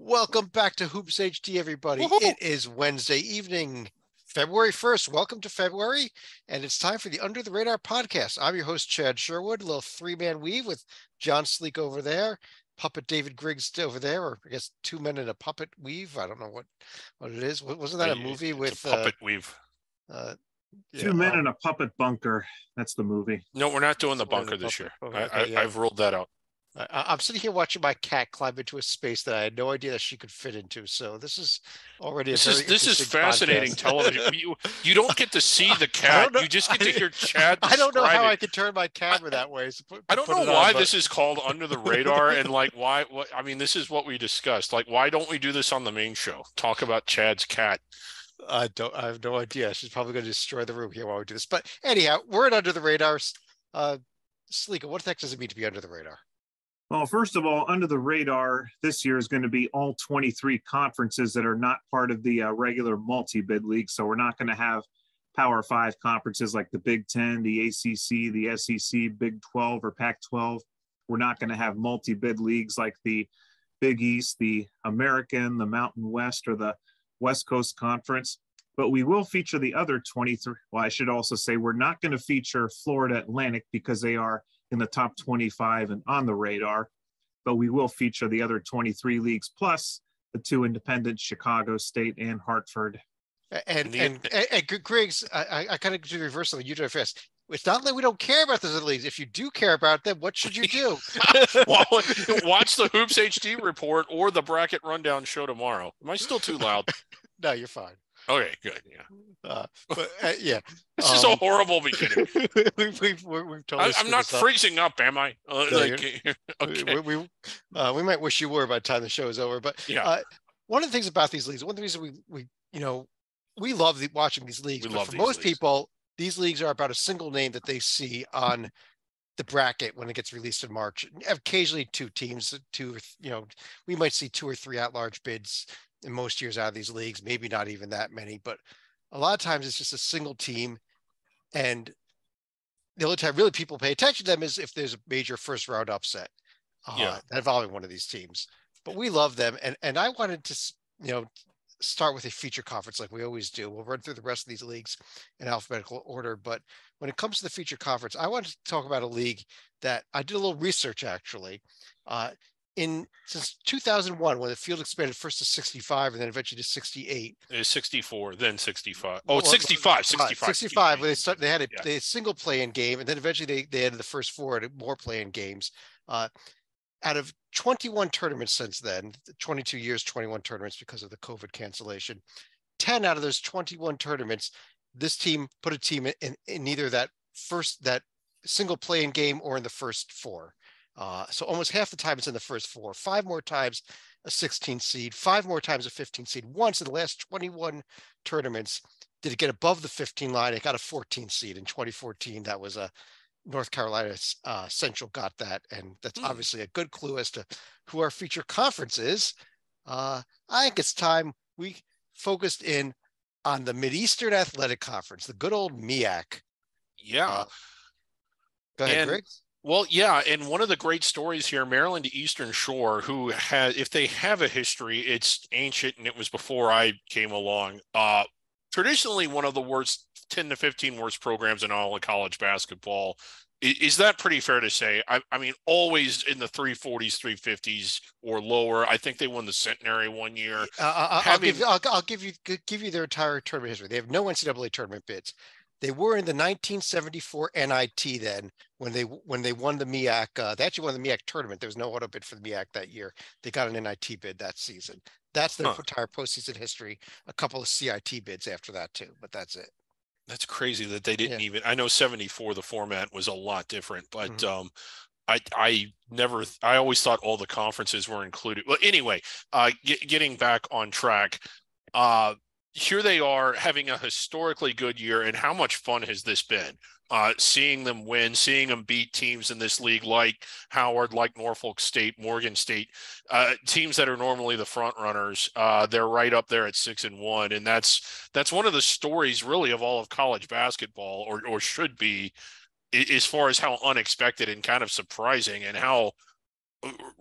Welcome back to Hoops HD, everybody. Woohoo! It is Wednesday evening, February 1st. Welcome to February, and it's time for the Under the Radar podcast. I'm your host, Chad Sherwood, a little three-man weave with John Sleek over there, Puppet David Griggs over there, or I guess two men in a puppet weave. I don't know what it is. Wasn't that a movie It's with a puppet weave. uh yeah, Two Men in a Puppet Bunker. That's the movie. No, we're not doing the Two Men in a bunker this year. Puppet. Okay, yeah. I've ruled that out. I'm sitting here watching my cat climb into a space that I had no idea that she could fit into. So this is already This is fascinating podcast. television. You don't get to see the cat. You just get to hear Chad. I don't know how I it. could turn my camera that way. So I don't know why this is called Under the Radar and like why. What I mean, this is what we discussed. Like, why don't we do this on the main show? Talk about Chad's cat. I have no idea. She's probably going to destroy the room here while we do this. But anyhow, we're at Under the Radars. Sleeka, what the heck does it mean to be under the radar? Well, first of all, under the radar this year is going to be all 23 conferences that are not part of the regular multi-bid league. So we're not going to have Power 5 conferences like the Big Ten, the ACC, the SEC, Big 12, or Pac-12. We're not going to have multi-bid leagues like the Big East, the American, the Mountain West, or the West Coast Conference. But we will feature the other 23. Well, I should also say we're not going to feature Florida Atlantic because they are in the top 25 and on the radar, but we will feature the other 23 leagues plus the two independent, Chicago State and Hartford. And Griggs, I kind of do the reverse of the UWFS. It's not that we don't care about those leagues. If you do care about them, what should you do? Well, watch the Hoops HD report or the bracket rundown show tomorrow. Am I still too loud? No, you're fine. Okay, good. Yeah. Yeah. This is a horrible beginning. we've totally I'm not freezing up, am I? Okay. We might wish you were by the time the show is over. But yeah. One of the things about these leagues, one of the reasons we love watching these leagues. But for most people, these leagues are about a single name that they see on the bracket when it gets released in March. Occasionally two teams, we might see two or three at-large bids in most years out of these leagues, maybe not even that many, but a lot of times it's just a single team. And the only time really people pay attention to them is if there's a major first round upset involving one of these teams. But we love them. And I wanted to, start with a feature conference like we always do. We'll run through the rest of these leagues in alphabetical order. But when it comes to the feature conference, I wanted to talk about a league that I did a little research actually. Since 2001, when the field expanded first to 65 and then eventually to 68. It was 64, then 65. Oh, 65. 65. When they had a single play-in game, and then eventually they added the first four and more play-in games. Out of 21 tournaments since then, 22 years, 21 tournaments because of the COVID cancellation, 10 out of those 21 tournaments, this team put a team in either that single play-in game or in the first four. So almost half the time it's in the first four, 5 more times a 16 seed, 5 more times a 15 seed. Once in the last 21 tournaments, did it get above the 15 line? It got a 14 seed in 2014. That was a North Carolina Central got that. And that's obviously a good clue as to who our feature conference is. I think it's time we focused in on the Mid-Eastern Athletic Conference, the good old MEAC. Yeah. Go ahead, Greg. Well, yeah, and one of the great stories here, Maryland Eastern Shore, who has, if they have a history, it's ancient, and it was before I came along. Traditionally, one of the worst 10 to 15 worst programs in all of college basketball. Is that pretty fair to say? I mean, always in the 340s, 350s or lower. I think they won the Centenary one year. I'll give you their entire tournament history. They have no NCAA tournament bids. They were in the 1974 NIT then when they won the MEAC. They actually won the MEAC tournament. There was no auto bid for the MEAC that year. They got an NIT bid that season. That's their entire postseason history. A couple of CIT bids after that too, but that's it. That's crazy that they didn't even. I know 74 the format was a lot different, but I always thought all the conferences were included. Well, anyway, getting back on track. Here they are having a historically good year, and how much fun has this been? Seeing them win, seeing them beat teams in this league like Howard, like Norfolk State, Morgan State, teams that are normally the front runners. They're right up there at 6-1, and that's one of the stories really of all of college basketball, or should be, as far as how unexpected and kind of surprising and how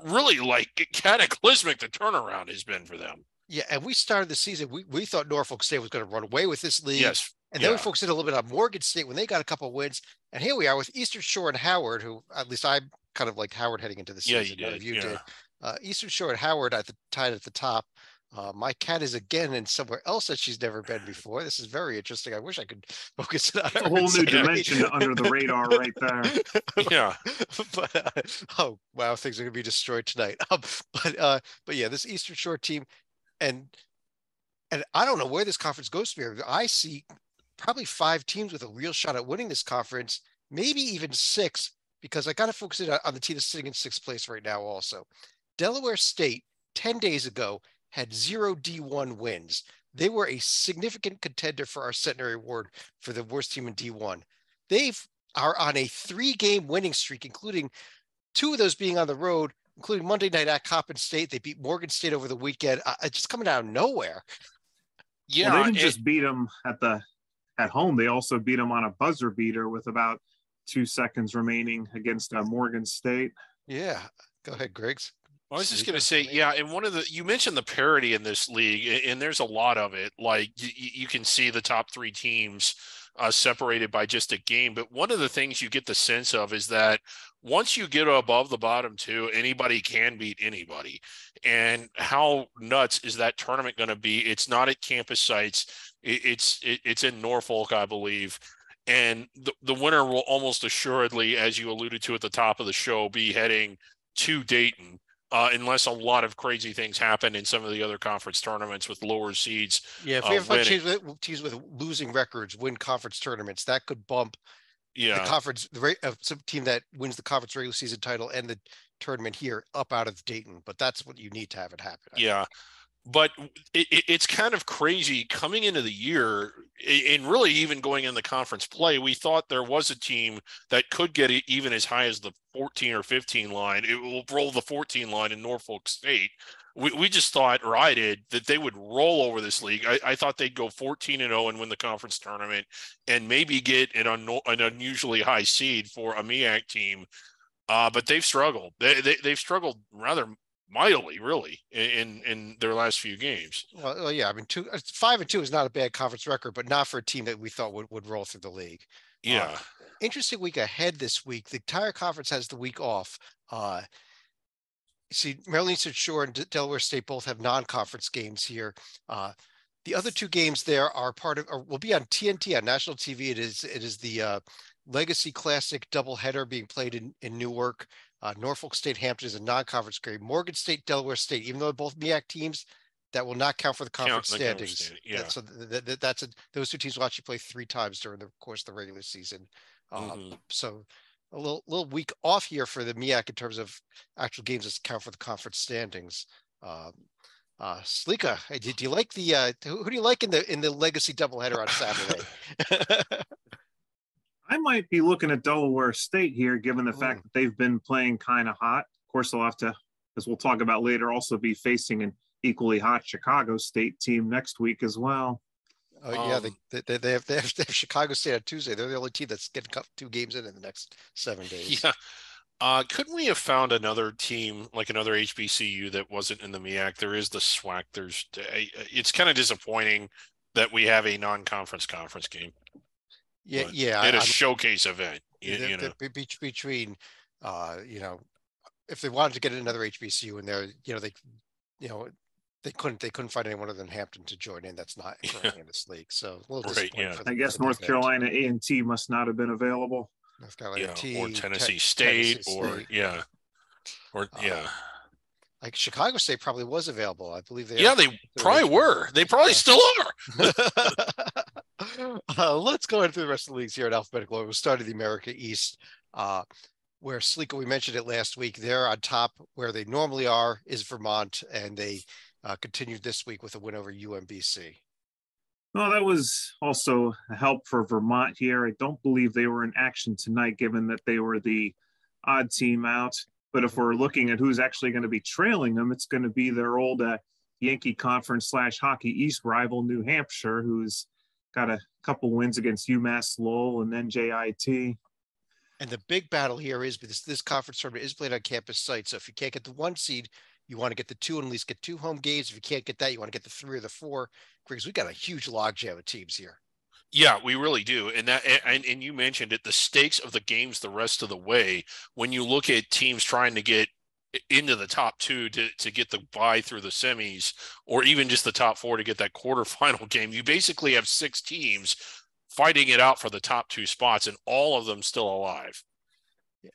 really like cataclysmic the turnaround has been for them. Yeah, and we started the season, we thought Norfolk State was going to run away with this league. Yes. And then we focused a little bit on Morgan State when they got a couple of wins. And here we are with Eastern Shore and Howard, who at least I kind of liked Howard heading into the season. Yeah, you did. Eastern Shore and Howard tied at the top. My cat is again in somewhere else that she's never been before. This is very interesting. I wish I could focus it on a whole new dimension under the radar right there. Yeah. But oh wow, things are gonna be destroyed tonight. But yeah, this Eastern Shore team, and I don't know where this conference goes from here. I see probably 5 teams with a real shot at winning this conference, maybe even 6, because I got to focus it on the team that's sitting in 6th place right now. Also, Delaware State 10 days ago had 0 D1 wins. They were a significant contender for our Centenary Award for the worst team in D1. They are on a 3-game winning streak, including 2 of those being on the road, including Monday night at Coppin State. They beat Morgan State over the weekend. Just coming out of nowhere. Yeah, well, they didn't just beat them at home. They also beat them on a buzzer beater with about 2 seconds remaining against Morgan State. Yeah, go ahead, Griggs. I was just going to say, yeah, and you mentioned the parity in this league, and there's a lot of it. Like you can see the top 3 teams separated by just a game. But one of the things you get the sense of is that once you get above the bottom 2, anybody can beat anybody. And how nuts is that tournament going to be? It's not at campus sites. It's in Norfolk, I believe. And the winner will almost assuredly, as you alluded to at the top of the show, be heading to Dayton. Unless a lot of crazy things happen in some of the other conference tournaments with lower seeds. Yeah, if we have teams with losing records win conference tournaments, that could bump the conference, some team that wins the conference regular season title and the tournament here up out of Dayton. But that's what you need to have it happen. Yeah. But it's kind of crazy coming into the year, and really even going in the conference play, we thought there was a team that could get it even as high as the 14 or 15 line. It will roll the 14 line in Norfolk State. We just thought, or I did, that they would roll over this league. I thought they'd go 14-0 and win the conference tournament and maybe get an unusually high seed for a MEAC team. But they've struggled. They've struggled rather mightily, really, in their last few games. Well, yeah, I mean, 5-2 is not a bad conference record, but not for a team that we thought would roll through the league. Yeah. Interesting week ahead this week. The entire conference has the week off. See, Maryland Eastern Shore and Delaware State both have non-conference games here. The other 2 games there are will be on TNT, on national TV. It is the Legacy Classic doubleheader being played in Newark. Norfolk State Hampton is a non-conference game. Morgan State, Delaware State, even though they're both MEAC teams, that will not count for the conference standings. So those 2 teams will actually play 3 times during the course of the regular season. So a little week off here for the MEAC in terms of actual games that count for the conference standings. Slika, do you like the who do you like in the Legacy doubleheader on Saturday? I might be looking at Delaware State here, given the fact that they've been playing kind of hot. Of course, they'll have to, as we'll talk about later, also be facing an equally hot Chicago State team next week as well. Oh yeah, they have Chicago State on Tuesday. They're the only team that's getting 2 games in the next 7 days. Yeah. Couldn't we have found another team, like another HBCU that wasn't in the MEAC? There is the SWAC. It's kind of disappointing that we have a non-conference conference game. Yeah. At a showcase event, between, if they wanted to get another HBCU in there, they couldn't find anyone other than Hampton to join in. That's not currently in this league. So a little disappointing. I guess North Carolina A&T must not have been available. North Carolina or Tennessee State, Like Chicago State probably was available. I believe they. Yeah, they probably were. They probably still are. Let's go into the rest of the leagues here in alphabetical order. We'll start at the America East, where Sleeka, we mentioned it last week. They're on top where they normally are is Vermont, and they continued this week with a win over UMBC. Well, that was also a help for Vermont here. I don't believe they were in action tonight, given that they were the odd team out. But if we're looking at who's actually going to be trailing them, it's going to be their old Yankee Conference / Hockey East rival, New Hampshire, who's got a couple wins against UMass Lowell and then JIT. And the big battle here is because this conference tournament is played on campus sites. So if you can't get the 1 seed, you want to get the 2 and at least get 2 home games. If you can't get that, you want to get the 3 or the 4, because we got a huge logjam of teams here. Yeah, we really do. And you mentioned it, the stakes of the games the rest of the way, when you look at teams trying to get into the top 2 to get the bye through the semis, or even just the top 4 to get that quarterfinal game, you basically have 6 teams fighting it out for the top 2 spots, and all of them still alive.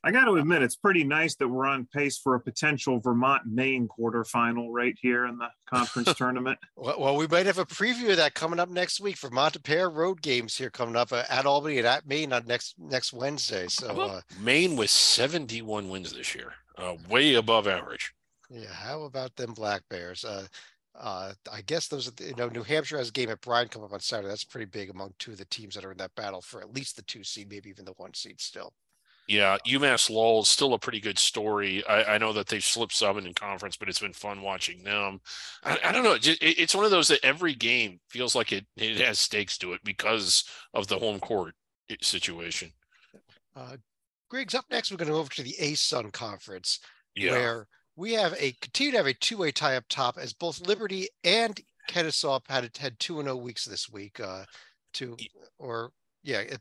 I got to admit, it's pretty nice that we're on pace for a potential Vermont-Maine quarterfinal right here in the conference tournament. Well, we might have a preview of that coming up next week. Vermont, a pair of road games here coming up at Albany and at Maine on next Wednesday. So Maine with 71 wins this year, way above average. Yeah, how about them Black Bears? I guess those are, New Hampshire has a game at Bryan coming up on Saturday. That's pretty big among 2 of the teams that are in that battle for at least the 2 seed, maybe even the 1 seed still. Yeah, UMass Lowell is still a pretty good story. I know that they've slipped some in conference, but it's been fun watching them. I don't know. It's one of those that every game feels like it has stakes to it because of the home court situation. Griggs, up next, we're going to go over to the ASUN Conference, where we continue to have a 2-way tie up top, as both Liberty and Kennesaw had 2-0 weeks this week.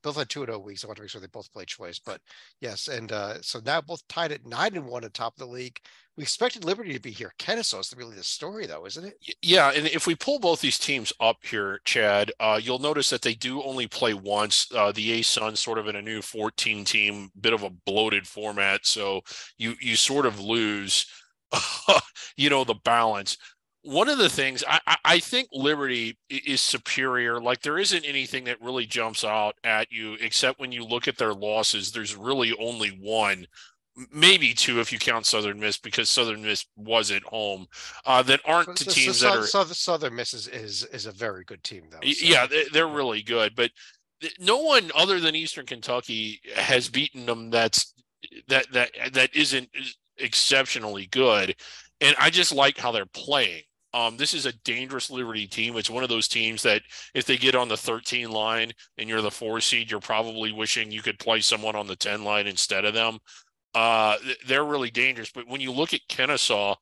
Both had 2-0 weeks. I want to make sure they both play twice, but yes. And so now both tied at 9-1 at top of the league. We expected Liberty to be here. Kennesaw is really the story, though, isn't it? Yeah, and if we pull both these teams up here, Chad, you'll notice that they do only play once. The ASUN sort of in a new 14-team, bit of a bloated format, so you sort of lose, the balance. One of the things I think Liberty is superior. Like, there isn't anything that really jumps out at you, except when you look at their losses, there's really only 1, maybe 2 if you count Southern Miss, because Southern Miss was at home, that aren't to teams that are. Southern Miss is a very good team, though. So. Yeah, they're really good, but no one other than Eastern Kentucky has beaten them. That isn't exceptionally good, and I just like how they're playing. This is a dangerous Liberty team. It's one of those teams that if they get on the 13 line and you're the 4 seed, you're probably wishing you could play someone on the 10 line instead of them. They're really dangerous. But when you look at Kennesaw,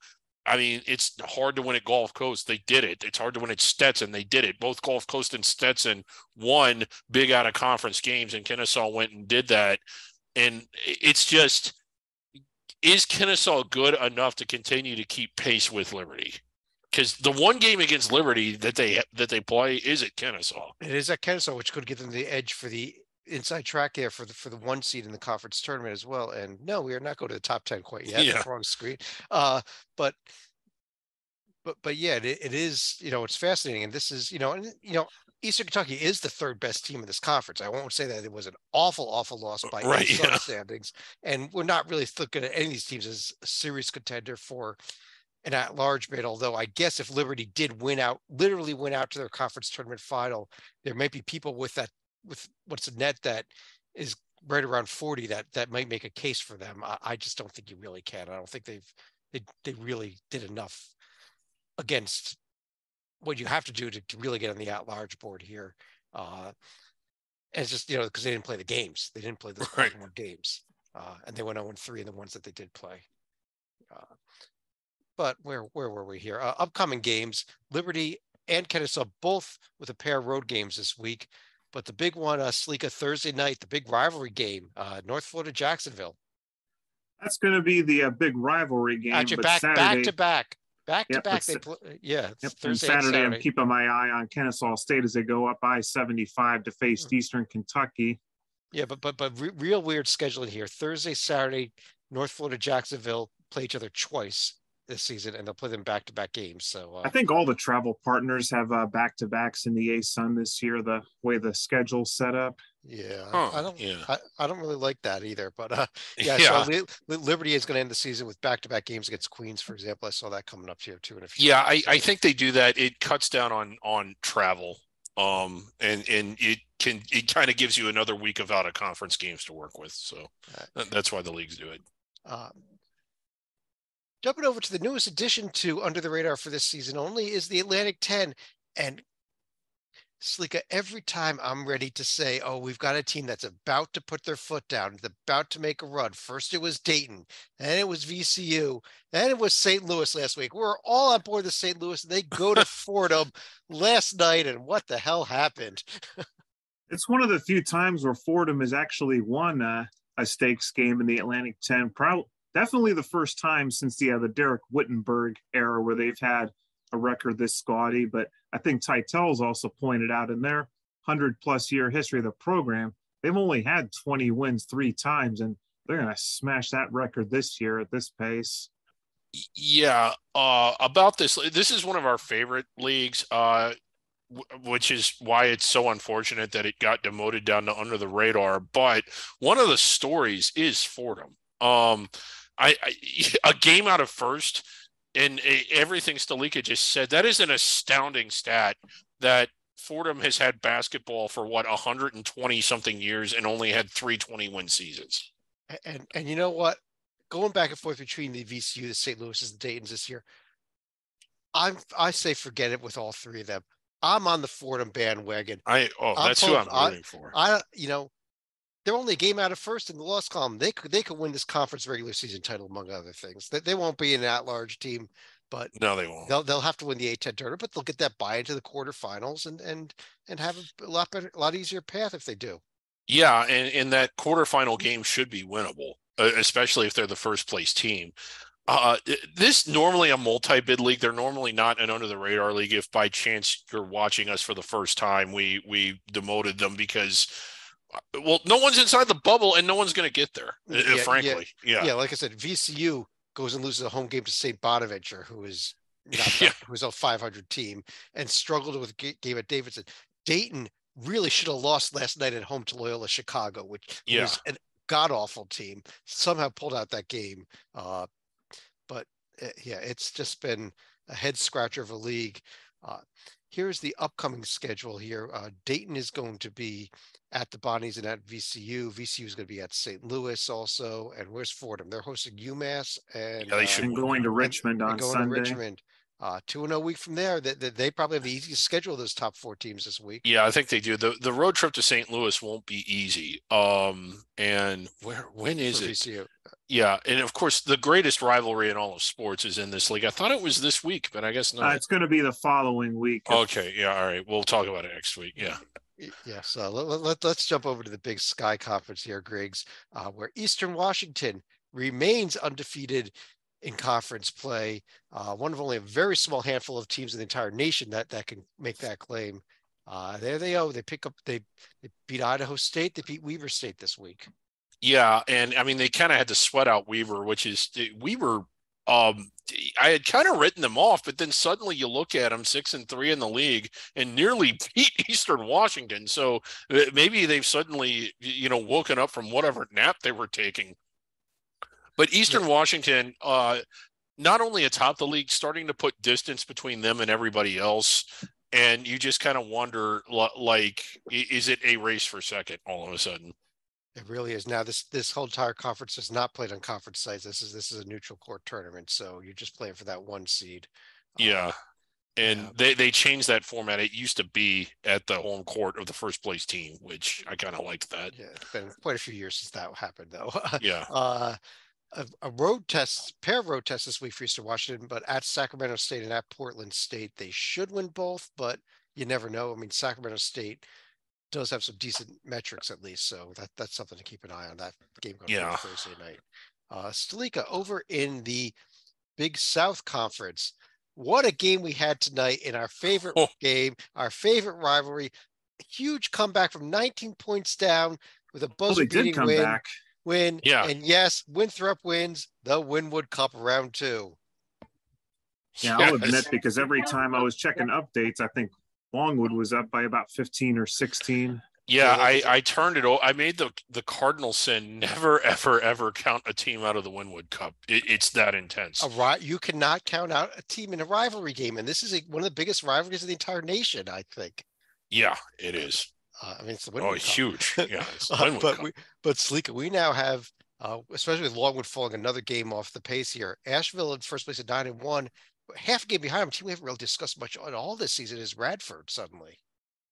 I mean, it's hard to win at Gulf Coast. They did it. It's hard to win at Stetson. They did it. Both Gulf Coast and Stetson won big out of conference games, and Kennesaw went and did that. And it's just, is Kennesaw good enough to continue to keep pace with Liberty? Because the one game against Liberty that they play is at Kennesaw. It is at Kennesaw, which could give them the edge for the inside track there for the 1 seed in the conference tournament as well. And no, we are not going to the top 10 quite yet. Yeah. Wrong screen. But yeah, it is. It's fascinating, and this is Eastern Kentucky is the 3rd best team in this conference. I won't say that it was an awful loss by some standings, and we're not really looking at any of these teams as a serious contender for an at-large bid, although I guess if Liberty did literally win out to their conference tournament final, there might be people with what's a net that is right around 40 that might make a case for them. I just don't think you really can. I don't think they really did enough against what you have to do to really get on the at-large board here. And it's just, because they didn't play the games. They didn't play the games. And they went 0-3 in the ones that they did play. But where were we here? Upcoming games, Liberty and Kennesaw both with a pair of road games this week. But the big one, Sleeka, Thursday night, the big rivalry game, North Florida, Jacksonville. That's going to be the big rivalry game. Actually, back to back. Back to back. Thursday Saturday, I'm keeping my eye on Kennesaw State as they go up I-75 to face Eastern Kentucky. Yeah, but real weird scheduling here. Thursday, Saturday, North Florida, Jacksonville play each other twice this season, and they'll play them back-to-back games. So I think all the travel partners have back-to-backs in the ASUN this year, the way the schedule's set up. Yeah, I don't really like that either. But so Liberty is going to end the season with back-to-back games against Queens, for example. I saw that coming up here too. I think they do that. It cuts down on travel, and it kind of gives you another week of out-of-conference games to work with. So that's why the leagues do it. Jumping over to the newest addition to Under the Radar for this season only is the Atlantic 10. And Slika, every time I'm ready to say, oh, we've got a team that's about to put their foot down, it's about to make a run. First it was Dayton, then it was VCU, then it was St. Louis last week. We're all on board with St. Louis, and they go to Fordham last night, and what the hell happened? It's one of the few times where Fordham has actually won a stakes game in the Atlantic 10. Definitely the first time since the Derek Wittenberg era where they've had a record this gaudy. But I think Titel's also pointed out in their 100-plus year history of the program, they've only had 20 wins 3 times, and they're going to smash that record this year at this pace. Yeah, about this is one of our favorite leagues, which is why it's so unfortunate that it got demoted down to under the radar. But one of the stories is Fordham. A game out of first, and everything Stalika just said, that is an astounding stat that Fordham has had basketball for 120 something years and only had 3 20-win seasons. And you know what? Going back and forth between the VCU, the St. Louis's, the Dayton's this year, I say forget it with all 3 of them. I'm on the Fordham bandwagon. That's who I'm rooting for. They're only a game out of first in the loss column. They could win this conference regular season title, among other things. They won't be an at-large team, but no, they won't. They'll have to win the A-10 tournament, but they'll get that buy into the quarterfinals and have a lot easier path if they do. Yeah, and that quarterfinal game should be winnable, especially if they're the first place team. This normally a multi-bid league. They're normally not an under the radar league. If by chance you're watching us for the first time, we demoted them because, well, no one's inside the bubble and no one's going to get there. Frankly, yeah. Like I said, VCU goes and loses a home game to St. Bonaventure, who is who's a 500 team and struggled with a game at Davidson. Dayton really should have lost last night at home to Loyola Chicago, which was a god-awful team. Somehow pulled out that game. But it's just been a head scratcher of a league. Here's the upcoming schedule here. Dayton is going to be at the Bonnies and at VCU. VCU is going to be at St. Louis also. And where's Fordham? They're hosting UMass and they should going to Richmond on Sunday. To Richmond. 2-0 week from there. They probably have the easiest schedule of those top 4 teams this week. Yeah, I think they do. The road trip to St. Louis won't be easy. And when is it? VCU. Yeah, and of course, the greatest rivalry in all of sports is in this league. I thought it was this week, but I guess not. It's going to be the following week. Okay, yeah, all right. We'll talk about it next week. Yeah. Yeah, so let's jump over to the Big Sky Conference here, Griggs, where Eastern Washington remains undefeated in conference play. One of only a very small handful of teams in the entire nation that can make that claim. There they go. They beat Idaho State. They beat Weber State this week. Yeah, and I mean they kind of had to sweat out Weber, which is Weber. I had kind of written them off, but then suddenly you look at them 6-3 in the league and nearly beat Eastern Washington. So maybe they've suddenly woken up from whatever nap they were taking. But Eastern Washington, not only atop the league, starting to put distance between them and everybody else. And you just kind of wonder, like, is it a race for second all of a sudden? It really is. Now, this whole entire conference is not played on conference sites. This is a neutral court tournament, so you're just playing for that 1 seed. Yeah. And they changed that format. It used to be at the home court of the first place team, which I kind of liked that. Yeah, it's been quite a few years since that happened, though. Yeah. A pair of road tests this week for Eastern Washington, but at Sacramento State and at Portland State, they should win both, but you never know. I mean, Sacramento State does have some decent metrics at least, so that's something to keep an eye on. That game going on Thursday night. Stalika, over in the Big South Conference, what a game we had tonight in our favorite game, our favorite rivalry. Huge comeback from 19 points down with a buzzer-beating win. Yeah. And yes, Winthrop wins the Winwood Cup round 2. Yeah, I'll admit, because every time I was checking updates, I think Longwood was up by about 15 or 16. Yeah, I turned it over. I made the cardinal sin: never, ever, ever count a team out of the Winwood Cup. It's that intense. You cannot count out a team in a rivalry game, and this is one of the biggest rivalries in the entire nation, I think. Yeah, it is. I mean, it's the Winwood Cup. Huge. Yeah, it's the Winwood Cup. But Stalika, we now have, especially with Longwood falling another game off the pace here, Asheville in first place at 9-1. Half a game behind them. Team we haven't really discussed much at all this season is Radford suddenly.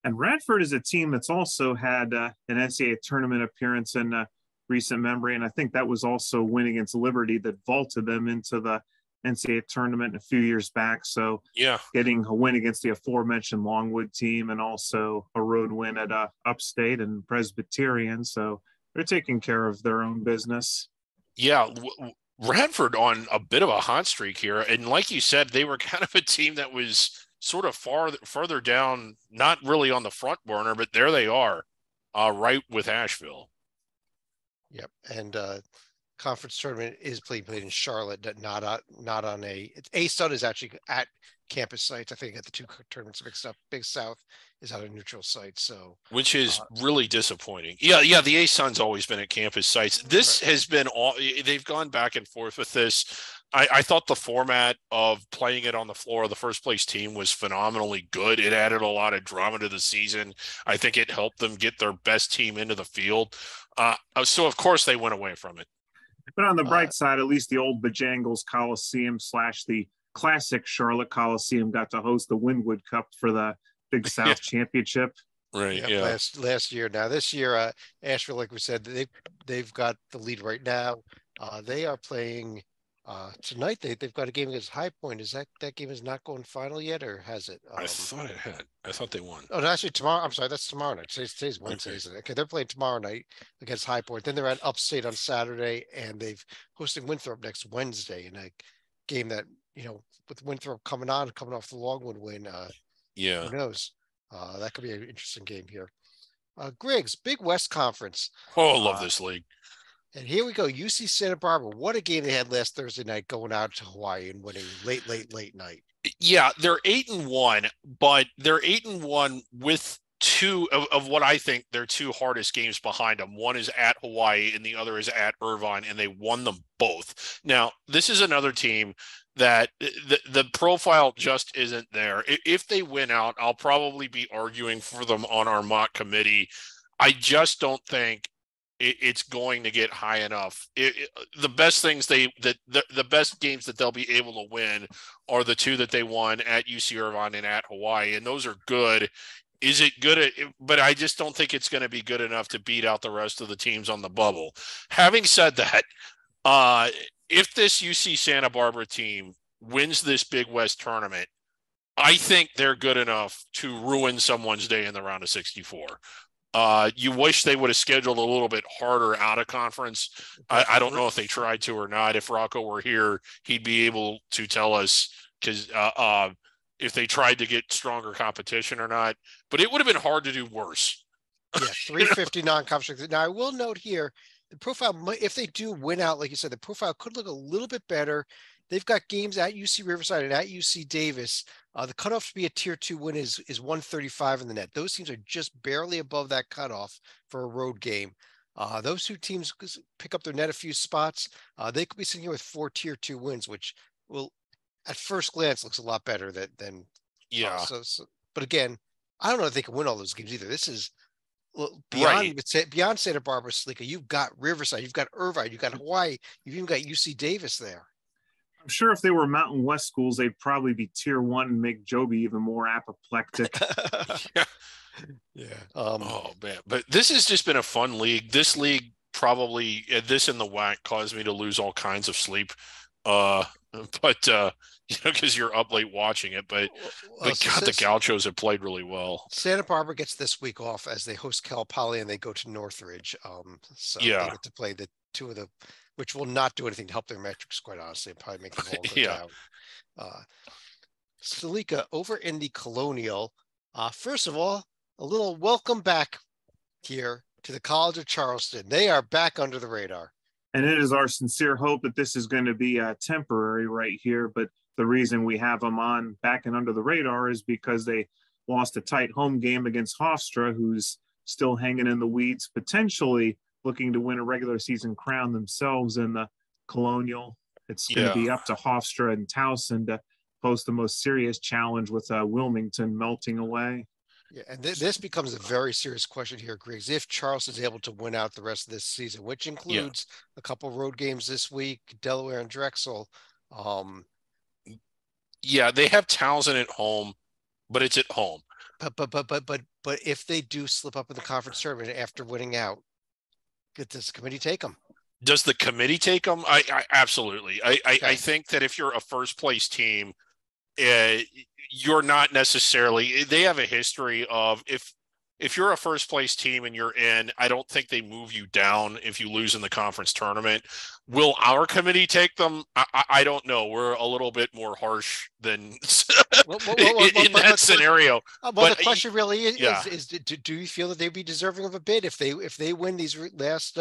And Radford is a team that's also had an NCAA tournament appearance in recent memory. And I think that was also a win against Liberty that vaulted them into the NCAA tournament a few years back. So yeah, getting a win against the aforementioned Longwood team and also a road win at Upstate and Presbyterian. So they're taking care of their own business. Yeah. Radford on a bit of a hot streak here. And like you said, they were kind of a team that was sort of further down, not really on the front burner, but there they are, right with Asheville. Yep. And conference tournament is played in Charlotte, not on A-Stud is actually at campus sites. I think I got the two tournaments mixed up. Big South is at a neutral site, so which is really disappointing. Yeah, the A-Sun's always been at campus sites. This has been they've gone back and forth with this. I thought the format of playing it on the floor of the first place team was phenomenally good. It added a lot of drama to the season. I think it helped them get their best team into the field. So of course they went away from it. But on the bright side, at least the old Bojangles Coliseum / the classic Charlotte Coliseum got to host the Wynwood Cup for the Big South Championship. Right. Yeah. Last year. Now this year, Asheville, like we said, they've got the lead right now. They are playing tonight. They've got a game against High Point. Is that game is not going final yet, or has it? I thought it had. I thought they won. Oh, no, actually tomorrow. I'm sorry, that's tomorrow night. Today's Wednesday, isn't it? Okay, they're playing tomorrow night against High Point. Then they're at Upstate on Saturday, and they've hosting Winthrop next Wednesday in a game that, with Winthrop coming off the Longwood win. Who knows? That could be an interesting game here. Griggs, Big West Conference. Oh, I love this league. And here we go. UC Santa Barbara. What a game they had last Thursday night going out to Hawaii and winning late night. Yeah, they're 8-1, but they're 8-1 with two of what I think their two hardest games behind them. One is at Hawaii and the other is at Irvine, and they won them both. Now, this is another team that the profile just isn't there. If they win out, I'll probably be arguing for them on our mock committee. I just don't think it's going to get high enough. The best things the best games that they'll be able to win are the two that they won at UC Irvine and at Hawaii, and those are good. Is it good? But I just don't think it's going to be good enough to beat out the rest of the teams on the bubble. Having said that, if this UC Santa Barbara team wins this Big West tournament, I think they're good enough to ruin someone's day in the round of 64. You wish they would have scheduled a little bit harder out of conference. I don't know if they tried to or not. If Rocco were here, he'd be able to tell us because if they tried to get stronger competition or not. But it would have been hard to do worse. Yeah, 350 non-conference. Now, I will note here, the profile, if they do win out, like you said, the profile could look a little bit better. They've got games at UC Riverside and at UC Davis. The cutoff to be a tier 2 win is 135 in the net. Those teams are just barely above that cutoff for a road game. Those two teams pick up their net a few spots. They could be sitting here with 4 tier 2 wins, which will, at first glance, looks a lot better than yeah. But again, I don't know if they can win all those games either. This is beyond Santa Barbara, Salika. You've got Riverside, you've got Irvine, you've got Hawaii, you've even got UC Davis there. I'm sure if they were Mountain West schools, they'd probably be tier 1 and make Joby even more apoplectic. Yeah. Oh man, but this has just been a fun league. This league probably this and the WAC caused me to lose all kinds of sleep. Because you're up late watching it, but the Gauchos have played really well. Santa Barbara gets this week off as they host Cal Poly and they go to Northridge. So they get to play the two of the, which will not do anything to help their metrics, quite honestly, and probably make them all go down. Salika, over in the Colonial, first of all, a little welcome back here to the College of Charleston. They are back under the radar. And it is our sincere hope that this is going to be temporary right here. But the reason we have them on back and under the radar is because they lost a tight home game against Hofstra, who's still hanging in the weeds, potentially looking to win a regular season crown themselves in the Colonial. It's going to be up to Hofstra and Towson to post the most serious challenge with Wilmington melting away. Yeah, and this becomes a very serious question here, Griggs. If Charleston's able to win out the rest of this season, which includes a couple road games this week, Delaware and Drexel. They have Towson at home, but it's at home. But if they do slip up in the conference tournament after winning out, does the committee take them? Does the committee take them? I absolutely. I think that if you're a first place team, you're not necessarily. They have a history of if you're a first place team and you're in, I don't think they move you down if you lose in the conference tournament. Will our committee take them? I don't know. We're a little bit more harsh than in that scenario. Well, the question really is do you feel that they'd be deserving of a bid if they win these last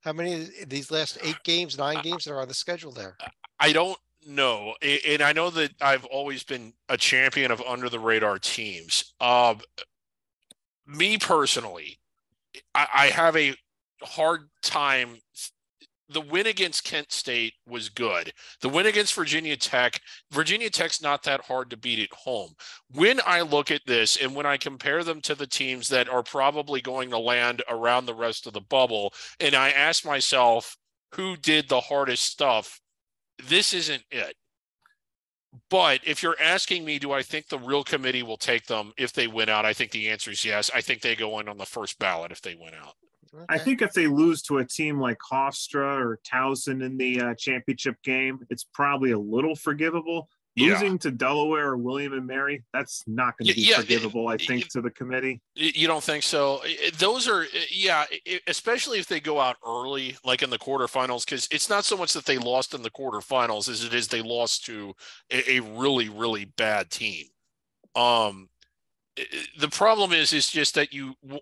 how many these last 8 games, 9 games that are on the schedule there? I don't know. And I know that I've always been a champion of under the radar teams. Me personally, I have a hard time. The win against Kent State was good. The win against Virginia Tech's not that hard to beat at home. When I look at this and when I compare them to the teams that are probably going to land around the rest of the bubble, and I ask myself, who did the hardest stuff? This isn't it. But if you're asking me, do I think the real committee will take them if they win out? I think the answer is yes. I think they go in on the first ballot if they win out. Okay. I think if they lose to a team like Hofstra or Towson in the championship game, it's probably a little forgivable. Losing to Delaware or William and Mary, that's not going to be forgivable, I think, to the committee. You don't think so? Those are, especially if they go out early, like in the quarterfinals, because it's not so much that they lost in the quarterfinals as it is they lost to a really, really bad team. The problem is just that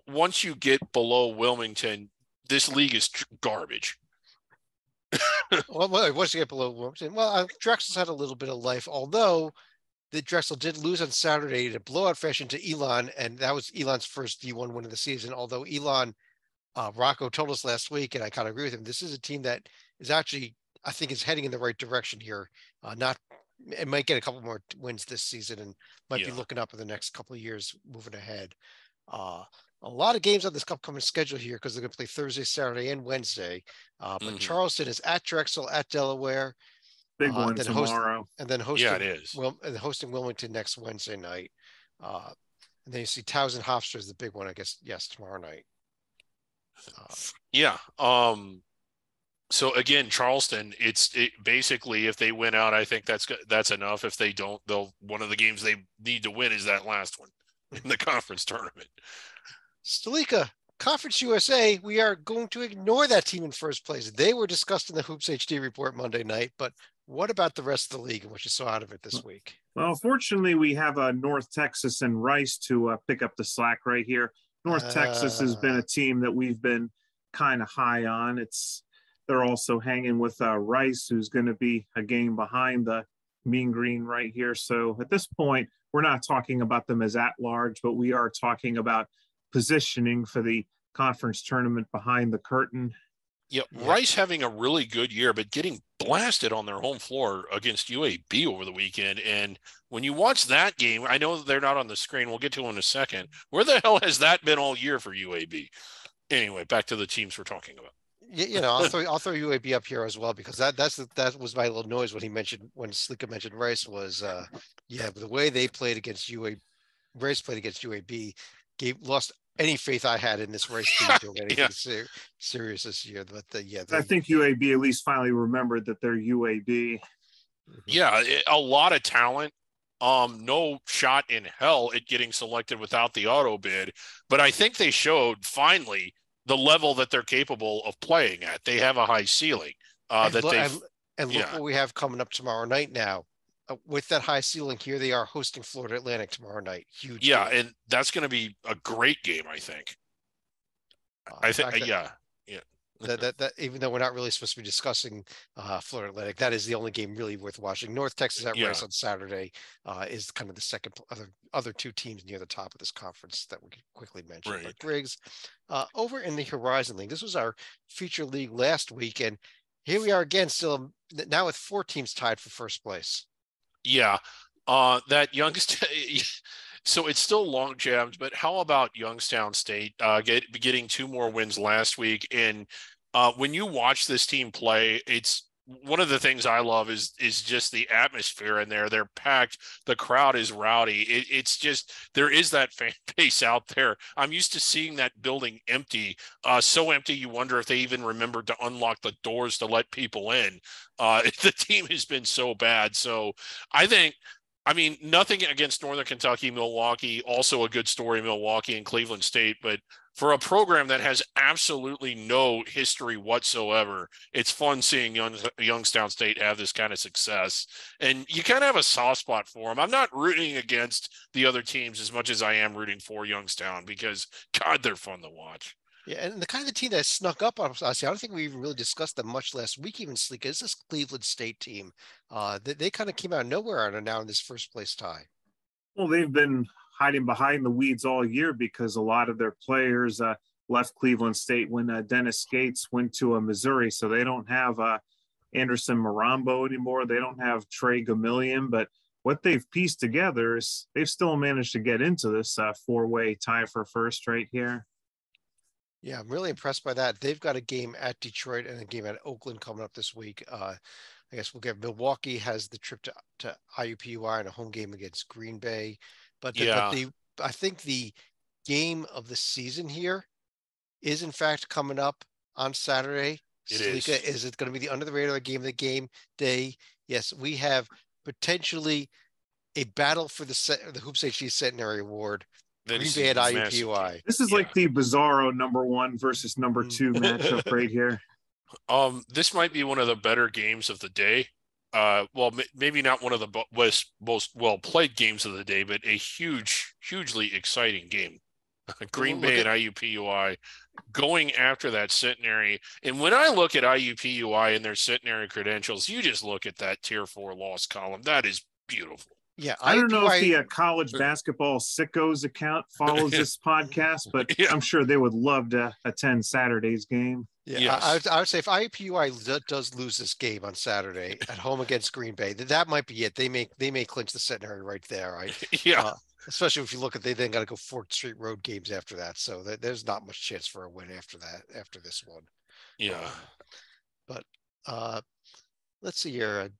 once you get below Wilmington, this league is garbage. Well, once you get below Wilmington, Drexel's had a little bit of life, although the Drexel did lose on Saturday in a blowout fashion to Elon, and that was Elon's first D1 win of the season. Although Elon, Rocco told us last week, and I kind of agree with him, this is a team that is actually, I think, is heading in the right direction here. It might get a couple more wins this season and might be looking up in the next couple of years moving ahead. A lot of games on this upcoming schedule here because they're going to play Thursday, Saturday, and Wednesday. But Charleston is at Drexel, at Delaware. Big one tomorrow. And then hosting Wilmington next Wednesday night. And then you see Towson Hofstra is the big one, I guess. Yes, tomorrow night. So again, Charleston, basically if they win out, I think that's enough. If they don't, one of the games they need to win is that last one in the conference tournament. Stalika, Conference USA, we are going to ignore that team in first place. They were discussed in the Hoops HD report Monday night, but what about the rest of the league and what you saw out of it this week? Well, fortunately, we have North Texas and Rice to pick up the slack right here. North Texas has been a team that we've been kind of high on. They're also hanging with Rice, who's going to be a game behind the Mean Green right here. So at this point, we're not talking about them as at large, but we are talking about positioning for the conference tournament behind the curtain. Yeah, Rice having a really good year, but getting blasted on their home floor against UAB over the weekend. And when you watch that game, I know they're not on the screen. We'll get to them in a second. Where the hell has that been all year for UAB? Anyway, back to the teams we're talking about. I'll throw UAB up here as well, because that was my little noise when Stalika mentioned Rice was the way they played against Rice played against UAB lost any faith I had in this Rice team doing anything serious this year. But I think UAB at least finally remembered that they're UAB. Yeah, a lot of talent. No shot in hell at getting selected without the auto bid, but I think they showed finally the level that they're capable of playing at. They have a high ceiling. Look what we have coming up tomorrow night now. With that high ceiling, here they are hosting Florida Atlantic tomorrow night. Huge game. And that's going to be a great game, I think. That even though we're not really supposed to be discussing Florida Atlantic, that is the only game really worth watching. North Texas at Rice on Saturday is kind of the second other two teams near the top of this conference that we could quickly mention. Right. But Griggs, over in the Horizon League, this was our feature league last week, and here we are again, still now with 4 teams tied for first place. Yeah, that Youngstown. So it's still long jams, but how about Youngstown State getting 2 more wins last week? And when you watch this team play, it's one of the things I love is just the atmosphere in there. They're packed. The crowd is rowdy. It's just, there is that fan base out there. I'm used to seeing that building empty, so empty you wonder if they even remembered to unlock the doors to let people in. The team has been so bad. So I mean, nothing against Northern Kentucky, Milwaukee, also a good story, Milwaukee and Cleveland State, but for a program that has absolutely no history whatsoever, it's fun seeing Youngstown State have this kind of success. And you kind of have a soft spot for them. I'm not rooting against the other teams as much as I am rooting for Youngstown because, God, they're fun to watch. Yeah, and the kind of team that snuck up on us, I don't think we even really discussed them much last week, even Sleek, is this Cleveland State team. They kind of came out of nowhere and are now in this first place tie. Well, they've been hiding behind the weeds all year because a lot of their players left Cleveland State when Dennis Gates went to Missouri. So they don't have Anderson Marambo anymore. They don't have Trey Gamillion, but what they've pieced together is they've still managed to get into this four-way tie for first right here. Yeah, I'm really impressed by that. They've got a game at Detroit and a game at Oakland coming up this week. I guess we'll get Milwaukee has the trip to IUPUI and a home game against Green Bay. But I think the game of the season here is in fact coming up on Saturday. Is it going to be the under the radar game of the game day? Yes, we have potentially a battle for the Hoops HD Centenary Award. Green Bay at IUPUI. This is like the Bizarro #1 versus #2 matchup right here. This might be one of the better games of the day. Well, maybe not one of the most well-played games of the day, but a hugely exciting game. Green Bay and IUPUI going after that centenary. And when I look at IUPUI and their centenary credentials, you just look at that Tier 4 loss column. That is beautiful. Yeah, I don't know if the college basketball sickos account follows this podcast, but I'm sure they would love to attend Saturday's game. Yeah, yes. I would say if IUPUI does lose this game on Saturday at home against Green Bay, that might be it. They may clinch the centenary right there, right? Yeah. Especially if you look at they then got to go 4th Street road games after that, so there's not much chance for a win after this one. Yeah. But let's see here,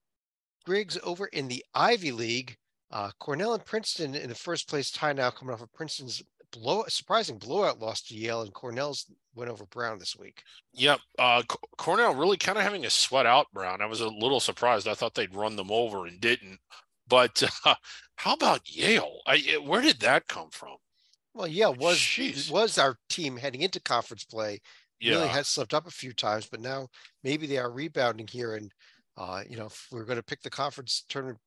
Griggs over in the Ivy League. Cornell and Princeton in the first place tie now, coming off of Princeton's surprising blowout loss to Yale and Cornell's win over Brown this week. Yep. Cornell really kind of having a sweat out Brown. I was a little surprised. I thought they'd run them over and didn't. But how about Yale? Where did that come from? Well, Yale was our team heading into conference play. Yeah. Really has slipped up a few times, but now maybe they are rebounding here. And, if we're going to pick the conference tournament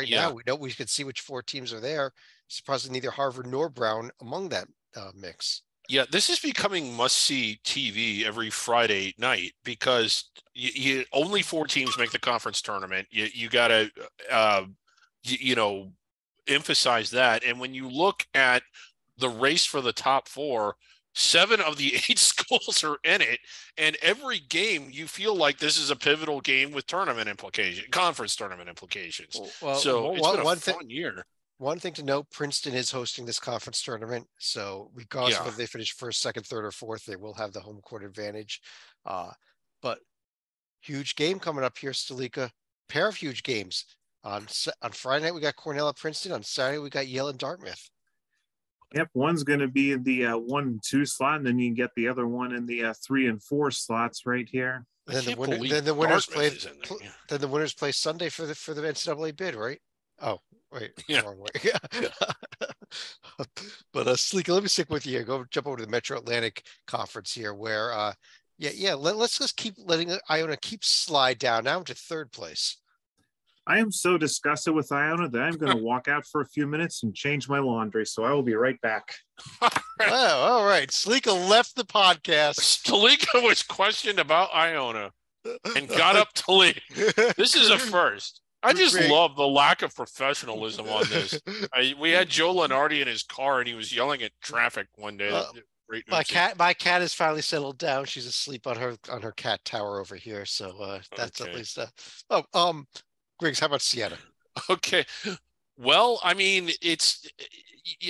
now, we know we can see which 4 teams are there. Surprisingly, neither Harvard nor Brown among that mix. Yeah, this is becoming must-see TV every Friday night because you only 4 teams make the conference tournament. You got to, emphasize that. And when you look at the race for the top 4, 7 of the 8 schools are in it, and every game you feel like this is a pivotal game with conference tournament implications. Well, so it's been a fun year. One thing to note, Princeton is hosting this conference tournament, so regardless of whether they finish 1st, 2nd, 3rd, or 4th, they will have the home court advantage. But huge game coming up here, Stalika. Pair of huge games. On Friday night, we got Cornell at Princeton. On Saturday, we got Yale and Dartmouth. Yep, one's going to be in the 1 and 2 slot, and then you can get the other one in the 3 and 4 slots right here. Then the winners play Sunday for the NCAA bid, right? Oh, wait, wrong way. But Sleeka, let me stick with you. Go jump over to the Metro Atlantic Conference here, where let's just keep letting Iona keep slide down now to 3rd place. I am so disgusted with Iona that I'm going to walk out for a few minutes and change my laundry. So I will be right back. Oh, all right. Sleeka left the podcast. Sleeka was questioned about Iona and got up to leave. This is a first. I just love the lack of professionalism on this. We had Joe Lenardi in his car and he was yelling at traffic one day. My cat has finally settled down. She's asleep on her cat tower over here. So that's okay. At least Griggs, how about Siena? Okay. Well, I mean, it's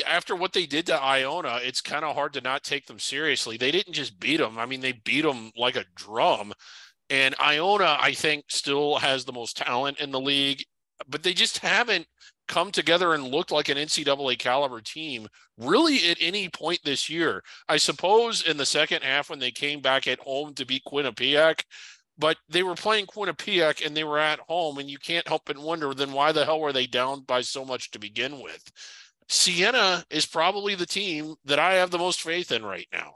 after what they did to Iona, it's kind of hard to not take them seriously. They didn't just beat them. I mean, they beat them like a drum. And Iona, I think, still has the most talent in the league, but they just haven't come together and looked like an NCAA caliber team really at any point this year. I suppose in the second half when they came back at home to beat Quinnipiac, but they were playing Quinnipiac and they were at home, and you can't help but wonder then why the hell were they down by so much to begin with? Siena is probably the team that I have the most faith in right now.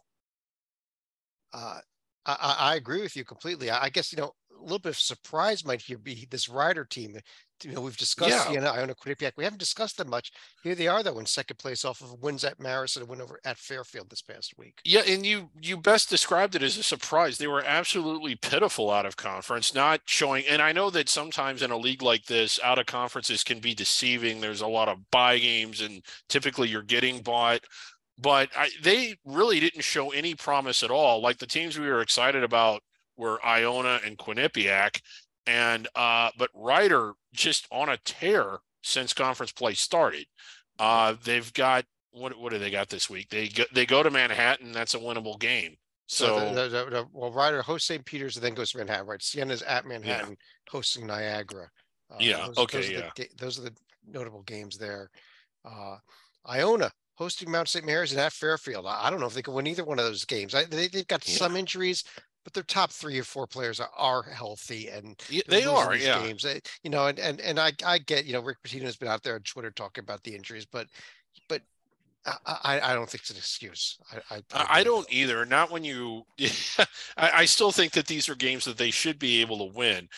I agree with you completely. I guess, a little bit of surprise might here be this Rider team. We've discussed Siena, Iona, Quinnipiac. We haven't discussed them much. Here they are, though, in second place off of wins at Marist and a win over at Fairfield this past week. Yeah, and you best described it as a surprise. They were absolutely pitiful out of conference, not showing. And I know that sometimes in a league like this, out of conferences can be deceiving. There's a lot of buy games, and typically you're getting bought. But they really didn't show any promise at all. Like the teams we were excited about were Iona and Quinnipiac. And but Rider just on a tear since conference play started. They've got what do they got this week? They go to Manhattan. That's a winnable game. So well, Rider hosts St. Peter's and then goes to Manhattan. Right, Siena's at Manhattan hosting Niagara. Those are the notable games there. Iona hosting Mount St. Mary's and at Fairfield. I don't know if they can win either one of those games. They've got some injuries, but their top 3 or 4 players are healthy, and they are games. And I get, Rick Pitino has been out there on Twitter talking about the injuries, but I don't think it's an excuse. I don't either. Not when you. I still think that these are games that they should be able to win.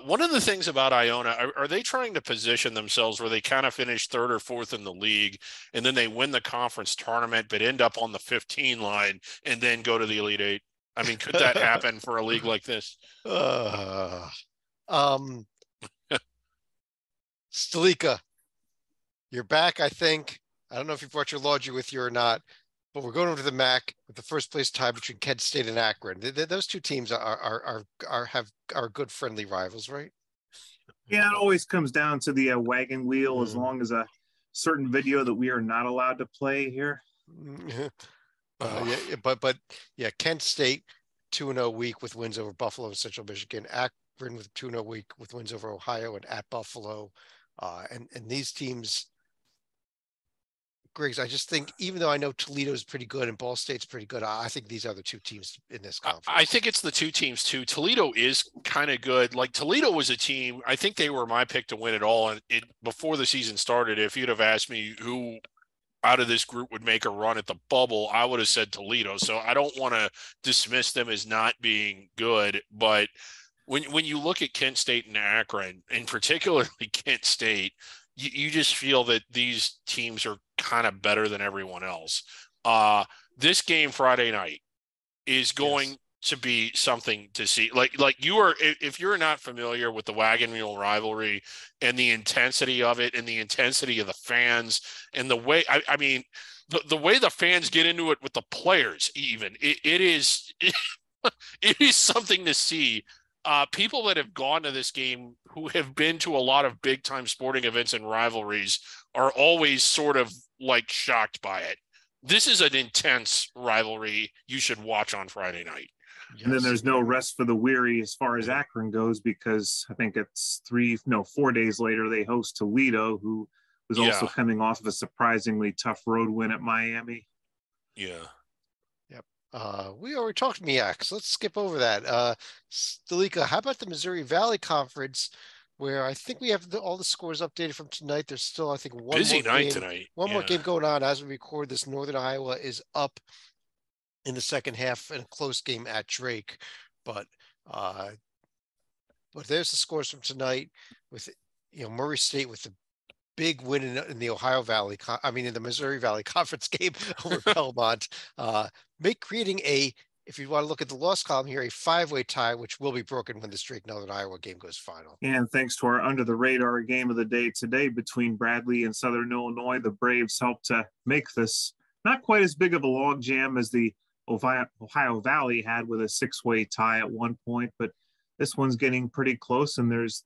One of the things about Iona, are they trying to position themselves where they kind of finish 3rd or 4th in the league, and then they win the conference tournament, but end up on the 15 line and then go to the Elite Eight? I mean, could that happen for a league like this? Stalika, you're back, I think. I don't know if you brought your laundry with you or not, but we're going over to the MAC with the first place tie between Kent State and Akron. Those two teams are good friendly rivals, right? Yeah, it always comes down to the wagon wheel, as long as a certain video that we are not allowed to play here. Kent State 2-0 week with wins over Buffalo and Central Michigan. Akron with 2-0 week with wins over Ohio and at Buffalo. And these teams, Griggs, I just think, even though I know Toledo's pretty good and Ball State's pretty good, I think these are the two teams in this conference. I think it's the two teams too. Toledo is kind of good. Like Toledo was a team, I think they were my pick to win it all. And before the season started, if you'd have asked me who out of this group would make a run at the bubble, I would have said Toledo. So I don't want to dismiss them as not being good, but when you look at Kent State and Akron, and particularly Kent State, you just feel that these teams are kind of better than everyone else. This game Friday night is going to be something to see. Like you are, if you're not familiar with the wagon wheel rivalry and the intensity of it and the intensity of the fans and the way, I mean, the way the fans get into it with the players, even it is something to see. People that have gone to this game who have been to a lot of big time sporting events and rivalries are always sort of like shocked by it. This is an intense rivalry you should watch on Friday night. And then there's no rest for the weary as far as Akron goes, because I think it's 4 days later they host Toledo, who was also coming off of a surprisingly tough road win at Miami. Yeah. We already talked MEAC, so let's skip over that. Stalika, how about the Missouri Valley Conference, where I think we have all the scores updated from tonight? There's still, I think, one busy more night game, tonight. One more game going on as we record this. Northern Iowa is up in the second half in a close game at Drake, but there's the scores from tonight with Murray State with the big win in the Ohio Valley, in the Missouri Valley Conference game over Belmont, creating if you want to look at the loss column here, a 5-way tie, which will be broken when the Drake Northern Iowa game goes final. And thanks to our under the radar game of the day today between Bradley and Southern Illinois, the Braves helped to make this not quite as big of a logjam as the Ohio Valley had with a 6-way tie at one point, but this one's getting pretty close, and there's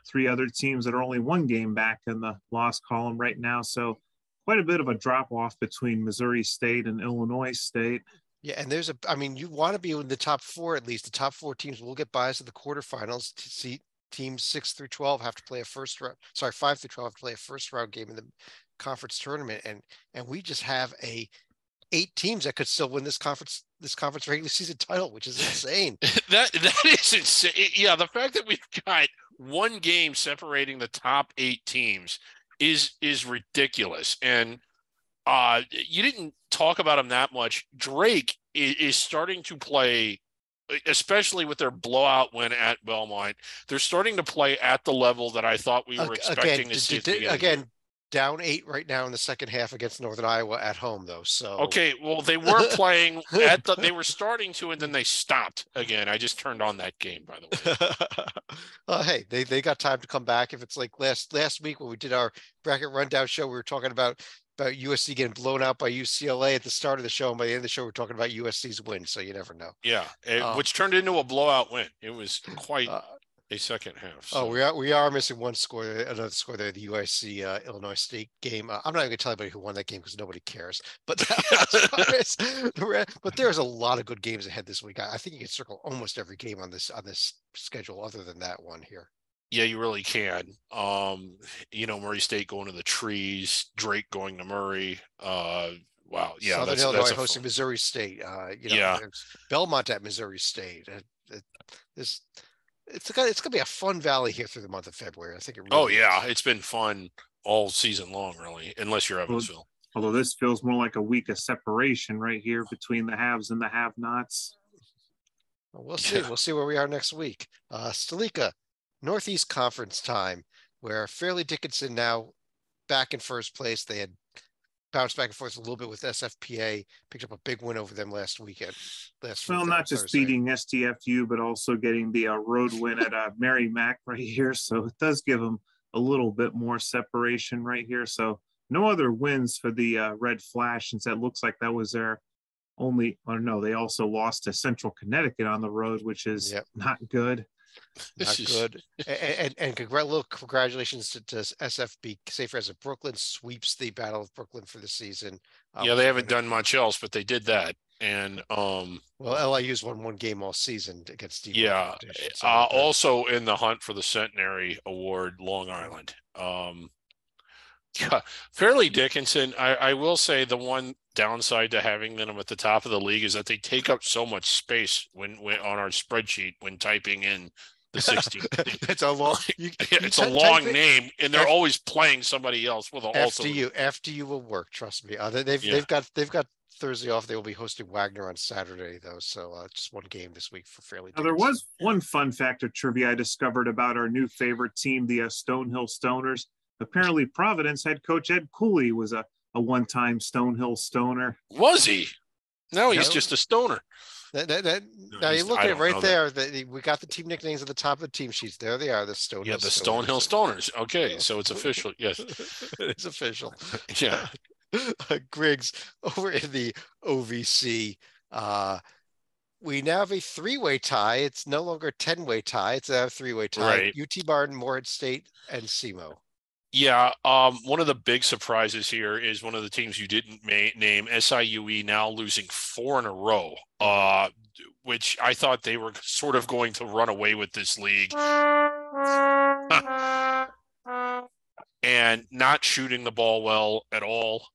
3 other teams that are only 1 game back in the loss column right now. So quite a bit of a drop off between Missouri State and Illinois State. Yeah, and I mean, you want to be in the top four at least. The top four teams will get buys to the quarterfinals. To see teams 6 through 12 have to play a first round. Sorry, 5 through 12 have to play a first round game in the conference tournament, and we just have 8 teams that could still win this conference regular season title, which is insane. that is insane. Yeah, the fact that we've got one game separating the top 8 teams is ridiculous. And you didn't talk about him that much. Drake is starting to play, especially with their blowout win at Belmont. They're starting to play at the level that I thought we were expecting to see. Again, down 8 right now in the second half against Northern Iowa at home, though. So okay, well, they were playing they were starting to, and then they stopped again. I just turned on that game, by the way. Hey, they got time to come back. If it's like last week when we did our bracket rundown show, we were talking about USC getting blown out by UCLA at the start of the show, and by the end of the show, we're talking about USC's win. So you never know. Yeah, which turned into a blowout win. It was quite a second half. So. Oh, we are missing one score, another score there, the USC Illinois State game. I'm not even gonna tell anybody who won that game because nobody cares. But but there's a lot of good games ahead this week. I think you can circle almost every game on this schedule, other than that one here. Yeah, you really can. Murray State going to the trees, Drake going to Murray. Wow. Yeah. Southern Illinois hosting Missouri State. Belmont at Missouri State. It's going to be a fun valley here through the month of February. I think it really is. It's been fun all season long, really, unless you're Evansville. Although this feels more like a week of separation right here between the haves and the have-nots. Well, we'll see. Yeah. We'll see where we are next week. Stalika, Northeast Conference time, where Fairleigh Dickinson now back in first place. They had bounced back and forth a little bit with SFPA, picked up a big win over them last weekend. Not just beating STFU, but also getting the road win at Merrimack right here. So it does give them a little bit more separation right here. So no other wins for the Red Flash, since that looks like that was their only, they also lost to Central Connecticut on the road, which is not good. Not good. And congratulations to SFB. Safe Res of Brooklyn sweeps the Battle of Brooklyn for the season. Yeah, they haven't done much else, but they did that. And LIU's won one game all season against D1. Yeah. Also in the hunt for the Centenary Award, Long Island. Fairleigh Dickinson, I will say the one downside to having them at the top of the league is that they take up so much space when on our spreadsheet when typing in the 16. It's a long it's a long name, and they're always playing somebody else with a FDU will work, trust me. They've got Thursday off. They will be hosting Wagner on Saturday, though, so just one game this week for Fairleigh Dickinson. There was one fun fact of trivia I discovered about our new favorite team, the Stonehill Stoners. Apparently, Providence head coach Ed Cooley was a one-time Stonehill Stoner. Was he? No, he's just a stoner. Now you look at it right there. We got the team nicknames at the top of the team sheets. There they are, the Stonehill. Yeah, the Stonehill Stoners. Okay, so it's official. Yes, it's official. Yeah. Griggs over in the OVC. We now have a 3-way tie. It's no longer a 10-way tie. It's a 3-way tie. Right. UT Martin, Morehead State, and SEMO. Yeah, one of the big surprises here is one of the teams you didn't name, SIUE, now losing 4 in a row, which I thought they were sort of going to run away with this league. And not shooting the ball well at all,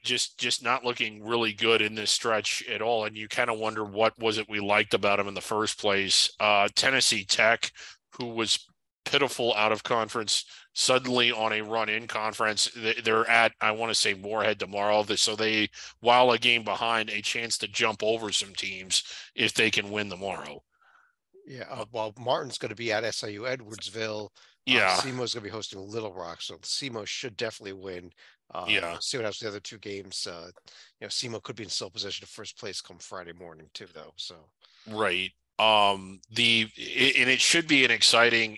just not looking really good in this stretch at all. And you kind of wonder what was it we liked about them in the first place. Tennessee Tech, who was pitiful out of conference, suddenly on a run in conference. They're at, I want to say, Moorhead tomorrow. So they, while a game behind, a chance to jump over some teams if they can win tomorrow. Yeah, well, Martin's going to be at SIU Edwardsville. Yeah. SEMO's going to be hosting Little Rock, so SEMO should definitely win. Yeah. See what happens with the other two games. SEMO could be in sole position of first place come Friday morning too, though. So right. And it should be an exciting.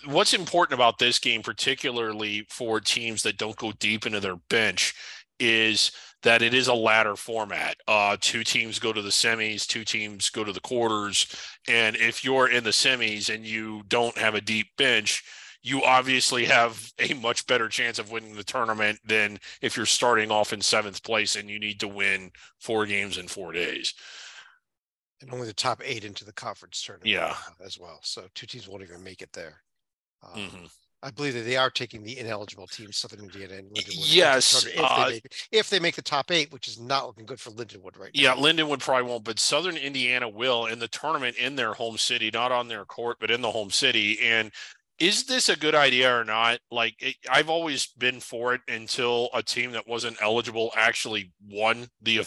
What's important about this game, particularly for teams that don't go deep into their bench, is that it is a ladder format. 2 teams go to the semis, 2 teams go to the quarters. And if you're in the semis and you don't have a deep bench, you obviously have a much better chance of winning the tournament than if you're starting off in 7th place and you need to win 4 games in 4 days. And only the top 8 into the conference tournament as well. So 2 teams won't even make it there. I believe that they are taking the ineligible teams, Southern Indiana and Lindenwood. Yes. If they make the top 8, which is not looking good for Lindenwood right now. Yeah, Lindenwood probably won't, but Southern Indiana will in the tournament in their home city, not on their court, but in the home city. And is this a good idea or not? Like, I've always been for it until a team that wasn't eligible actually won the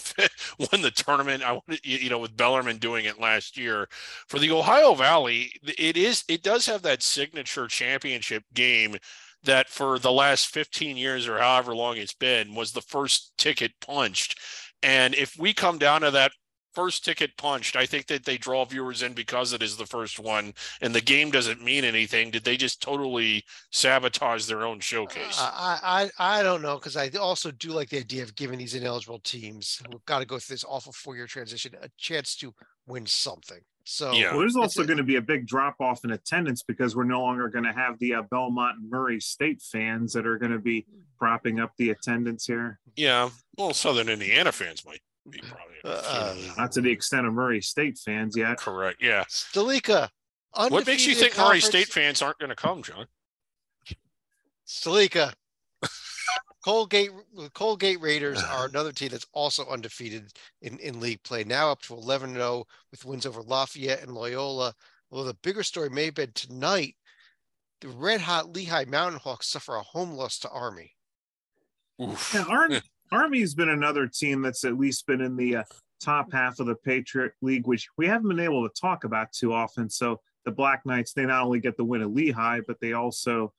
tournament. With Bellarmine doing it last year for the Ohio Valley, it does have that signature championship game that for the last 15 years or however long it's been was the first ticket punched. And if we come down to that first ticket punched, I think that they draw viewers in because it is the first one and the game doesn't mean anything. Did they just totally sabotage their own showcase? I don't know, because I also do like the idea of giving these ineligible teams who've got to go through this awful 4-year transition a chance to win something. So well, there's also going to be a big drop off in attendance because we're no longer going to have the Belmont and Murray State fans that are going to be propping up the attendance here. Yeah, well, Southern Indiana fans might be probably not to the extent of Murray State fans yet. Correct. Yeah. Stalika. What makes you think Murray State fans aren't going to come, John? Stalika. Colgate Raiders are another team that's also undefeated in league play, now up to 11-0 with wins over Lafayette and Loyola. Although the bigger story may have been tonight, the red-hot Lehigh Mountain Hawks suffer a home loss to Army. Oof. Yeah, Army's been another team that's at least been in the top half of the Patriot League, which we haven't been able to talk about too often. So the Black Knights, they not only get the win at Lehigh, but they also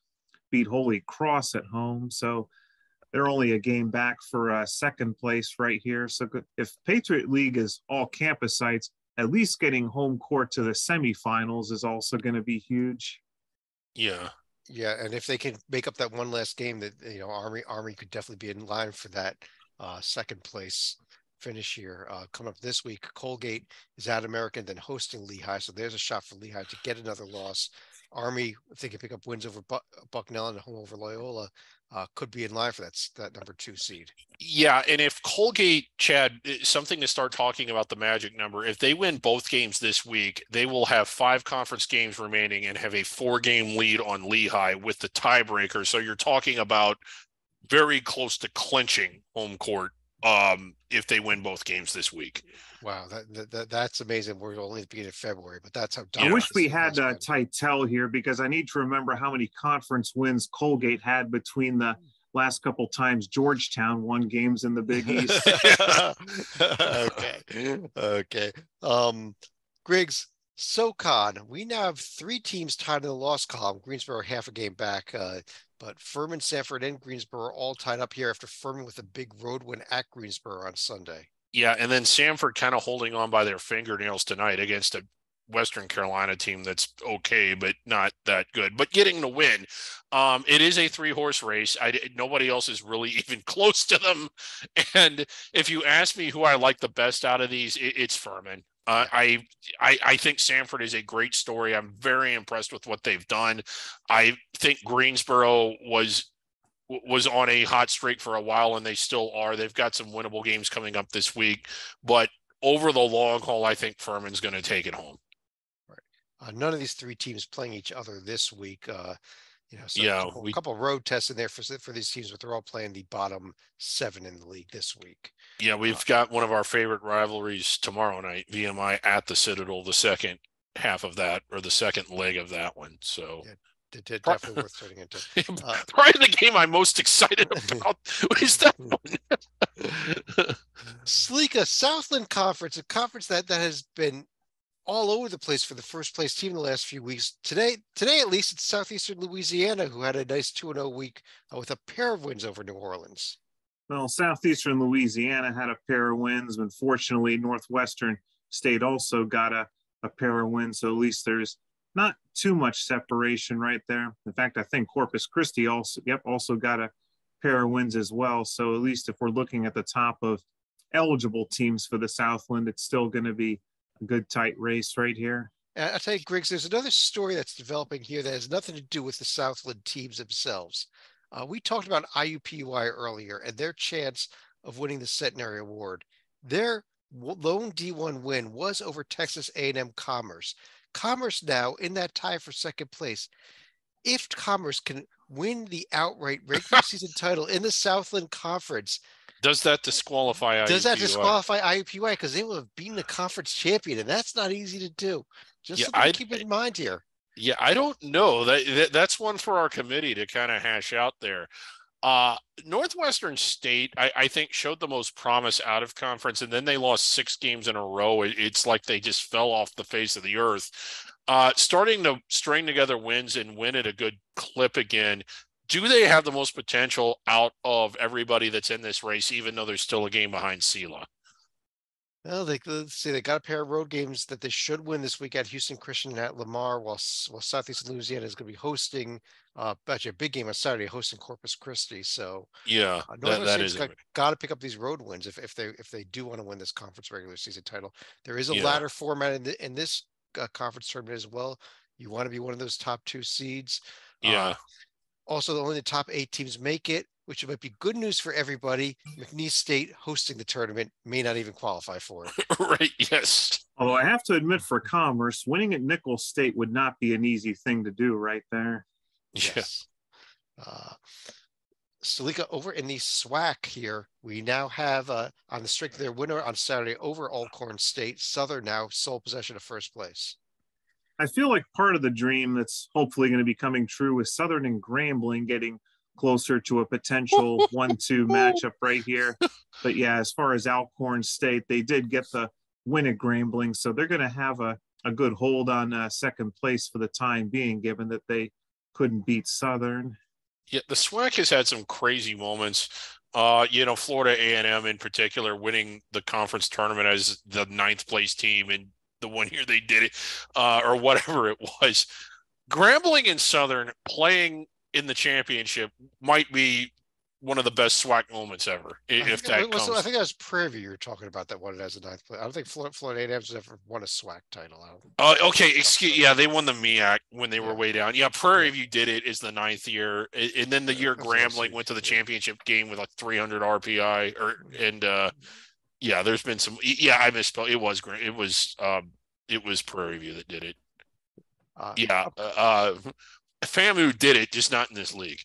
beat Holy Cross at home. So they're only a game back for second place right here. So if Patriot League is all campus sites, at least getting home court to the semifinals is also going to be huge. Yeah. Yeah, and if they can make up that one last game, that Army could definitely be in line for that second place finish here. Coming up this week, Colgate is at American, then hosting Lehigh, so there's a shot for Lehigh to get another loss. Army, if they can pick up wins over Bucknell and home over Loyola, could be in line for that number 2 seed. Yeah, and if Colgate, Chad, something to start talking about the magic number, if they win both games this week, they will have 5 conference games remaining and have a 4-game lead on Lehigh with the tiebreaker. So you're talking about very close to clinching home court if they win both games this week. Wow, that's amazing. We're only at the beginning of February, but that's how. I wish we had Titel here because I need to remember how many conference wins Colgate had between the last couple times Georgetown won games in the Big East. Okay. Griggs, SoCon, we now have 3 teams tied in the loss column. Greensboro half a game back, but Furman, Sanford, and Greensboro all tied up here after Furman with a big road win at Greensboro on Sunday. Yeah, and then Sanford kind of holding on by their fingernails tonight against a Western Carolina team that's okay, but not that good, but getting the win. It is a 3-horse race. Nobody else is really even close to them. And if you ask me who I like the best out of these, it's Furman. I think Sanford is a great story. I'm very impressed with what they've done. I think Greensboro was on a hot streak for a while, and they still are. They've got some winnable games coming up this week, but over the long haul, I think Furman's going to take it home. Right. None of these 3 teams playing each other this week. A couple of road tests in there for these teams, but they're all playing the bottom 7 in the league this week. Yeah, we've got one of our favorite rivalries tomorrow night, VMI at the Citadel, the second half of that, or the second leg of that one. So. Yeah. Definitely worth turning into. Probably the game I'm most excited about is that one. Sleeka Southland Conference, a conference that has been all over the place for the first place team in the last few weeks. Today at least, it's Southeastern Louisiana who had a nice 2-0 week with a pair of wins over New Orleans. Well, Southeastern Louisiana had a pair of wins. Unfortunately, Northwestern State also got a pair of wins. So at least there's not too much separation right there. In fact, I think Corpus Christi also got a pair of wins as well. So at least if we're looking at the top of eligible teams for the Southland, it's still going to be a good tight race right here. And I'll tell you, Griggs, there's another story that's developing here that has nothing to do with the Southland teams themselves. We talked about IUPUI earlier and their chance of winning the Centenary Award. Their lone D1 win was over Texas A&M Commerce. Commerce now in that tie for second place. If Commerce can win the outright regular season title in the Southland Conference, does that disqualify IUPUI? Does that disqualify IUPUI? Because they will have beaten the conference champion, and that's not easy to do. Just something to keep in mind here. Yeah, I don't know. That's one for our committee to kind of hash out there. Northwestern State, I think, showed the most promise out of conference, and then they lost 6 games in a row. It's like they just fell off the face of the earth. Starting to string together wins and win at a good clip again. Do they have the most potential out of everybody that's in this race, even though there's still a game behind SELA? Well, let's see. They got a pair of road games that they should win this week at Houston Christian and at Lamar, while Southeast Louisiana is going to be hosting actually a big game on Saturday, hosting Corpus Christi. So yeah, that is got to pick up these road wins if they do want to win this conference regular season title. There is a ladder format in this conference tournament as well. You want to be one of those top 2 seeds. Yeah. Also, only the top 8 teams make it, which might be good news for everybody. McNeese State hosting the tournament may not even qualify for it. Right, yes. Although I have to admit, for Commerce, winning at Nicholls State would not be an easy thing to do right there. Yes. Stalika, over in the SWAC here, we now have on the strength of their winner on Saturday over Alcorn State, Southern now sole possession of first place. I feel like part of the dream that's hopefully going to be coming true is Southern and Grambling getting closer to a potential 1-2 matchup right here. But yeah, as far as Alcorn State, they did get the win at Grambling, so they're going to have a good hold on second place for the time being, given that they couldn't beat Southern. Yeah, the SWAC has had some crazy moments. Florida A&M in particular winning the conference tournament as the 9th place team and the one year they did it, or whatever it was. Grambling and Southern playing in the championship might be one of the best SWAC moments ever. I think that was Prairie View you were talking about that won it as a 9th place. I don't think Florida A&M's ever won a SWAC title. Okay, they won the MEAC when they were way down. Yeah, Prairie View did it as the 9th year, and then the year Grambling went to the championship game with like 300 RPI, yeah, there's been some. Yeah, I misspelled. It was Prairie View that did it. FAMU did it, just not in this league.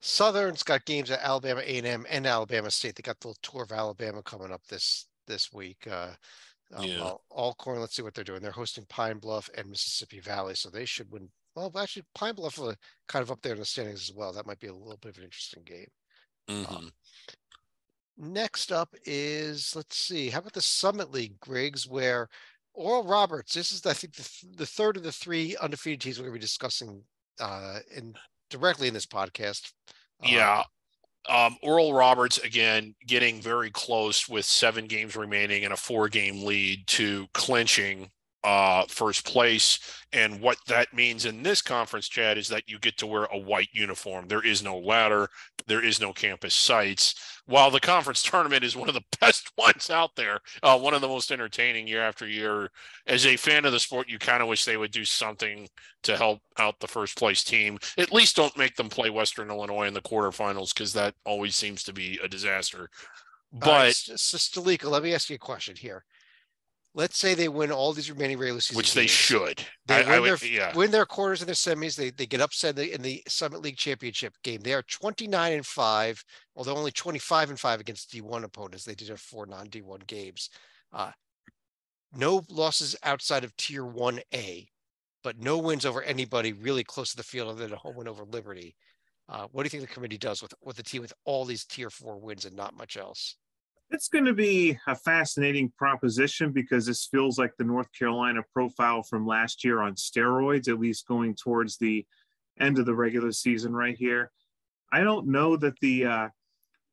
Southern's got games at Alabama A&M and Alabama State. They got the tour of Alabama coming up this week. Alcorn, let's see what they're doing. They're hosting Pine Bluff and Mississippi Valley, so they should win. Well, actually, Pine Bluff kind of up there in the standings as well. That might be a little bit of an interesting game. Mm-hmm. Next up is, let's see, how about the Summit League, Griggs, where Oral Roberts, this is, I think, the third of the 3 undefeated teams we're going to be discussing directly in this podcast. Oral Roberts, again, getting very close with 7 games remaining and a 4-game lead to clinching first place. And what that means in this conference, Chad, is that you get to wear a white uniform. There is no ladder. There is no campus sites. While the conference tournament is one of the best ones out there, one of the most entertaining year after year, as a fan of the sport, you kind of wish they would do something to help out the first place team. At least don't make them play Western Illinois in the quarterfinals, because that always seems to be a disaster. But Stalika, let me ask you a question here. Let's say they win all these remaining regular season which games. They should. They win their quarters and their semis. They get upset in the Summit League championship game. They are 29-5, although only 25-5 against D1 opponents. They did have 4 non-D1 games. No losses outside of Tier 1A, but no wins over anybody really close to the field other than a home win over Liberty. What do you think the committee does with a team with all these Tier 4 wins and not much else? It's going to be a fascinating proposition, because this feels like the North Carolina profile from last year on steroids, at least going towards the end of the regular season right here. I don't know that the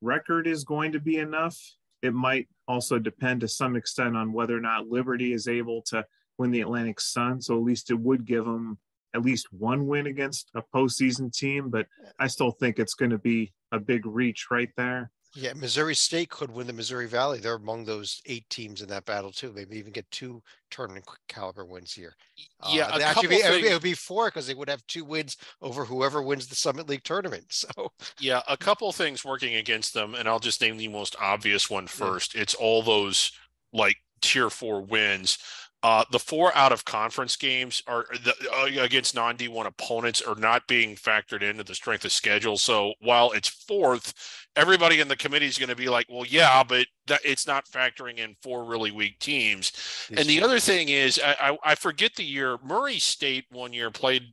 record is going to be enough. It might also depend to some extent on whether or not Liberty is able to win the Atlantic Sun. So at least it would give them at least 1 win against a postseason team, but I still think it's going to be a big reach right there. Yeah, Missouri State could win the Missouri Valley. They're among those 8 teams in that battle too. Maybe even get 2 tournament caliber wins here. Yeah, it would be 4 because they would have 2 wins over whoever wins the Summit League tournament. So yeah, a couple things working against them, and I'll just name the most obvious one first. Yeah. It's all those like tier 4 wins. The 4 out of conference games are against non-D1 opponents are not being factored into the strength of schedule. So while it's 4th, everybody in the committee is going to be like, well, yeah, but it's not factoring in 4 really weak teams. And the other thing is, I forget the year. Murray State one year played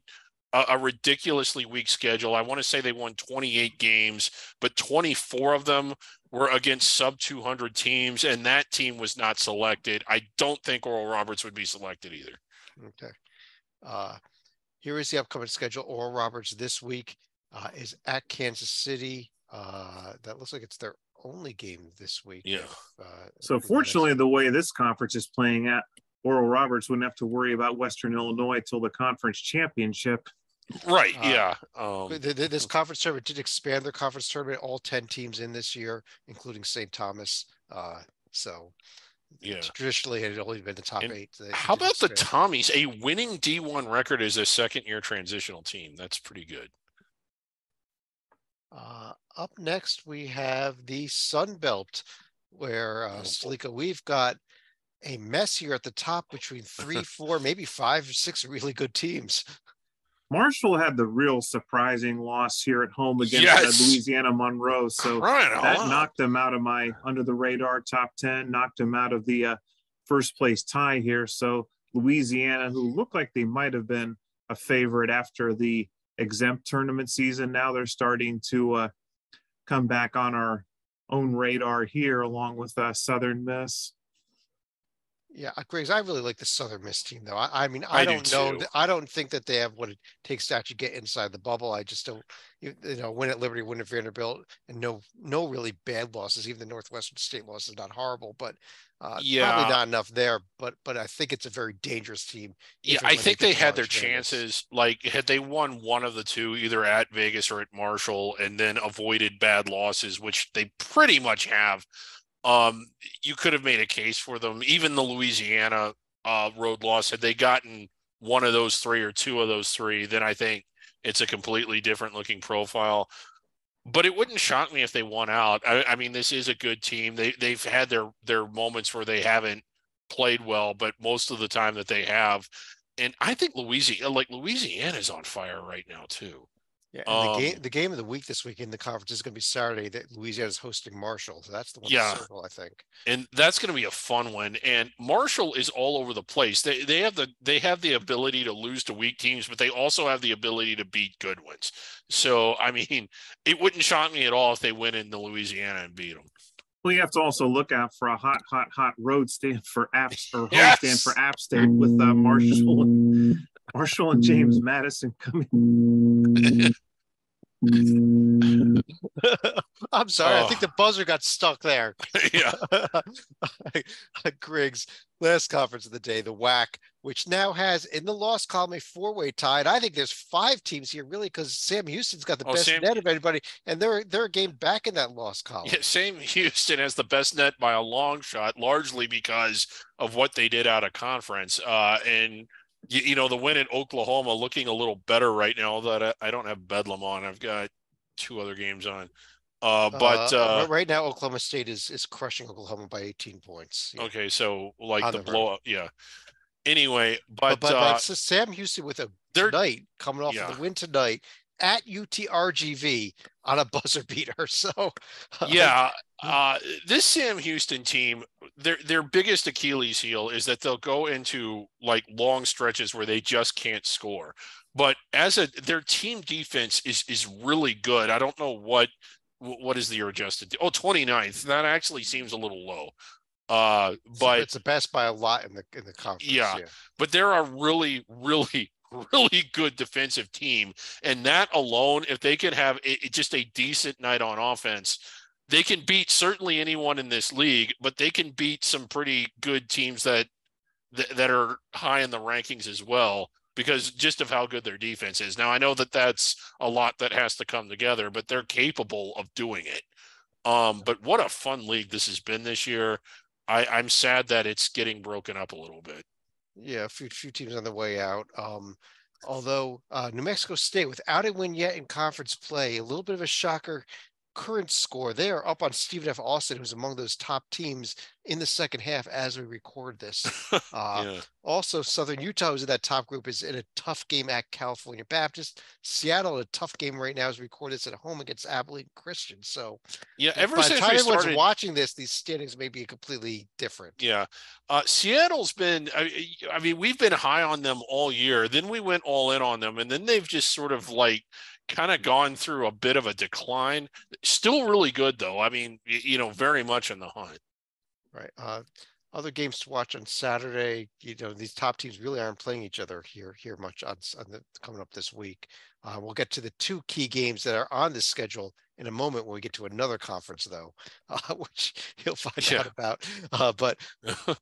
a ridiculously weak schedule. I want to say they won 28 games, but 24 of them were against sub 200 teams, and that team was not selected. I don't think Oral Roberts would be selected either. Okay. Here is the upcoming schedule. Oral Roberts this week is at Kansas City. That looks like it's their only game this week. Yeah. So fortunately, the way this conference is playing at, Oral Roberts wouldn't have to worry about Western Illinois till the conference championship. Right. Yeah. This conference tournament did expand their conference tournament. All 10 teams in this year, including St. Thomas. So yeah, traditionally it had only been the top 8. How about the Tommies? A winning D1 record as a 2nd-year transitional team. That's pretty good. Up next, we have the Sun Belt, where Salika, we've got a mess here at the top between 3, 4, maybe 5 or 6 really good teams. Marshall had the real surprising loss here at home against Louisiana Monroe. So that knocked them out of my under the radar top 10, knocked them out of the first place tie here. So Louisiana, who looked like they might have been a favorite after the exempt tournament season, now they're starting to come back on our own radar here along with Southern Miss. Yeah, Griggs, I really like the Southern Miss team, though. I mean, I don't know. I don't think that they have what it takes to actually get inside the bubble. I just don't, win at Liberty, win at Vanderbilt, and no really bad losses. Even the Northwestern State loss is not horrible, but probably not enough there. But I think it's a very dangerous team. Yeah, I think they had their chances. Like, had they won one of the 2, either at Vegas or at Marshall, and then avoided bad losses, which they pretty much have. You could have made a case for them. Even the Louisiana road loss, had they gotten one of those 3 or 2 of those 3, then I think it's a completely different looking profile. But it wouldn't shock me if they won out. I mean, this is a good team. They've had their moments where they haven't played well, but most of the time that they have. And I think Louisiana is on fire right now too. Yeah, and the game of the week this week in the conference is going to be Saturday. That Louisiana is hosting Marshall, so that's the one to circle, I think. And that's going to be a fun one. And Marshall is all over the place. They have the ability to lose to weak teams, but they also have the ability to beat good ones. So I mean, it wouldn't shock me at all if they went into Louisiana and beat them. Well, you have to also look out for a hot road stand for Apps or home stand for App State with Marshall and James Madison coming. I'm sorry. I think the buzzer got stuck there. Yeah. Griggs, last conference of the day, the WAC, which now has in the loss column a 4-way tie. And I think there's 5 teams here, really, because Sam Houston's got the best net of anybody, and they're a game back in that loss column. Yeah, Sam Houston has the best net by a long shot, largely because of what they did out of conference. And the win at Oklahoma looking a little better right now, that I don't have Bedlam on. I've got 2 other games on. But right now, Oklahoma State is crushing Oklahoma by 18 points. Yeah. Okay, so like the blowout. Yeah. Anyway, but Sam Houston with tonight coming off of the win tonight at UTRGV on a buzzer beater. So this Sam Houston team, their biggest Achilles heel is that they'll go into like long stretches where they just can't score. But their team defense is really good. I don't know what is the adjusted. 29th. That actually seems a little low. But it's the best by a lot in the conference. Yeah. But they're a really, really, really good defensive team. And that alone, if they could have just a decent night on offense, they can beat certainly anyone in this league, but they can beat some pretty good teams that are high in the rankings as well, because just of how good their defense is. Now, I know that that's a lot that has to come together, but they're capable of doing it. But what a fun league this has been this year. I'm sad that it's getting broken up a little bit. Yeah, a few teams on the way out. Although New Mexico State, without a win yet in conference play, a little bit of a shocker current score. They are up on Stephen F. Austin, who's among those top teams in the second half as we record this. Yeah. Also, Southern Utah, who's in that top group, is in a tough game at California Baptist. Seattle, a tough game right now as we record this at home against Abilene Christian. So, yeah, ever by since the time everyone's started watching this, these standings may be completely different. Yeah, Seattle's been. I mean, we've been high on them all year. Then we went all in on them, and then they've just sort of like kind of gone through a bit of a decline. Still really good though. I mean, very much in the hunt. Right. Other games to watch on Saturday. These top teams really aren't playing each other here much on coming up this week. We'll get to the two key games that are on this schedule in a moment when we get to another conference, though, which you'll find out about. But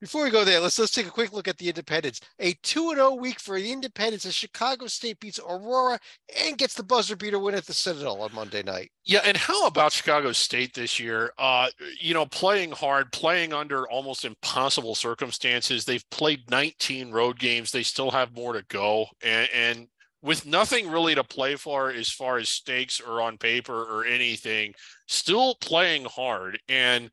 before we go there, let's take a quick look at the Independents. A 2-0 week for the Independents as Chicago State beats Aurora and gets the buzzer beater win at the Citadel on Monday night. Yeah, and how about Chicago State this year? Playing hard, playing under almost impossible circumstances. They've played 19 road games. They still have more to go, and with nothing really to play for as far as stakes or on paper or anything, still playing hard. And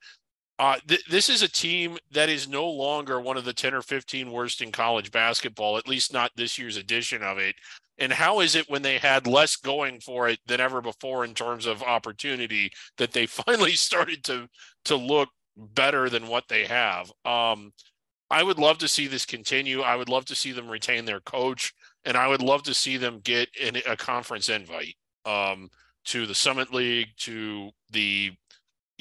this is a team that is no longer one of the 10 or 15 worst in college basketball, at least not this year's edition of it. And how is it when they had less going for it than ever before in terms of opportunity that they finally started to look better than what they have? I would love to see this continue. I would love to see them retain their coach. And I would love to see them get a conference invite to the Summit League, to the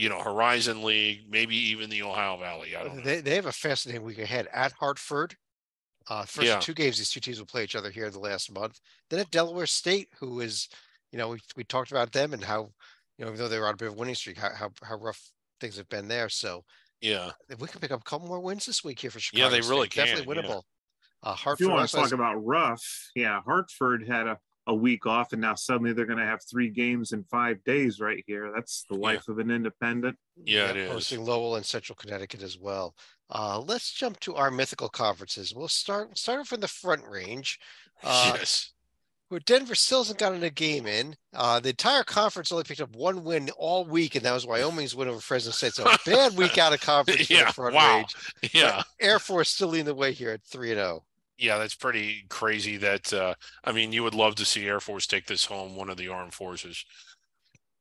Horizon League, maybe even the Ohio Valley. I don't know. They have a fascinating week ahead at Hartford. First two games, these two teams will play each other here the last month. Then at Delaware State, who is, we talked about them and how, even though they were on a bit of a winning streak, how rough things have been there. So yeah, if we can pick up a couple more wins this week here for Chicago, yeah, they really State, can. Definitely winnable. Yeah. If you want to talk about rough, yeah, Hartford had a week off, and now suddenly they're going to have 3 games in 5 days right here. That's the life of an independent. Yeah, it is. Hosting Lowell and Central Connecticut as well. Let's jump to our mythical conferences. We'll start from the Front Range. Yes. Where Denver still hasn't gotten a game in. The entire conference only picked up 1 win all week, and that was Wyoming's win over Fresno State. So a bad week out of conference for the Front Range. Yeah. But Air Force still leading the way here at 3-0. Yeah, that's pretty crazy that, you would love to see Air Force take this home, one of the armed forces.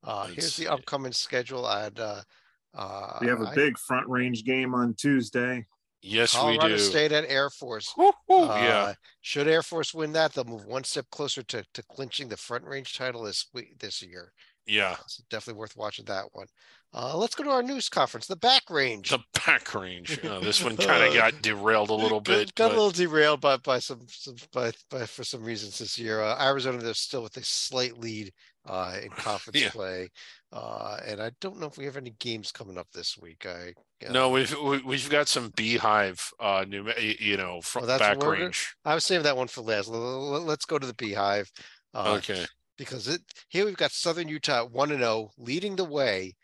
Here's the upcoming schedule. We have a big Front Range game on Tuesday. Yes, Colorado we do. State at Air Force. Yeah. Should Air Force win that, they'll move one step closer to clinching the Front Range title this year. Yeah. So definitely worth watching that one. Let's go to our news conference, the Back Range. The Back Range. This one kind of got derailed a little bit. Got a little derailed by for some reasons this year. Arizona, they're still with a slight lead in conference play. And I don't know if we have any games coming up this week. No, we've got some Beehive, from Back Range. I was saving that one for last. Let's go to the Beehive. Okay. Because here we've got Southern Utah 1-0 leading the way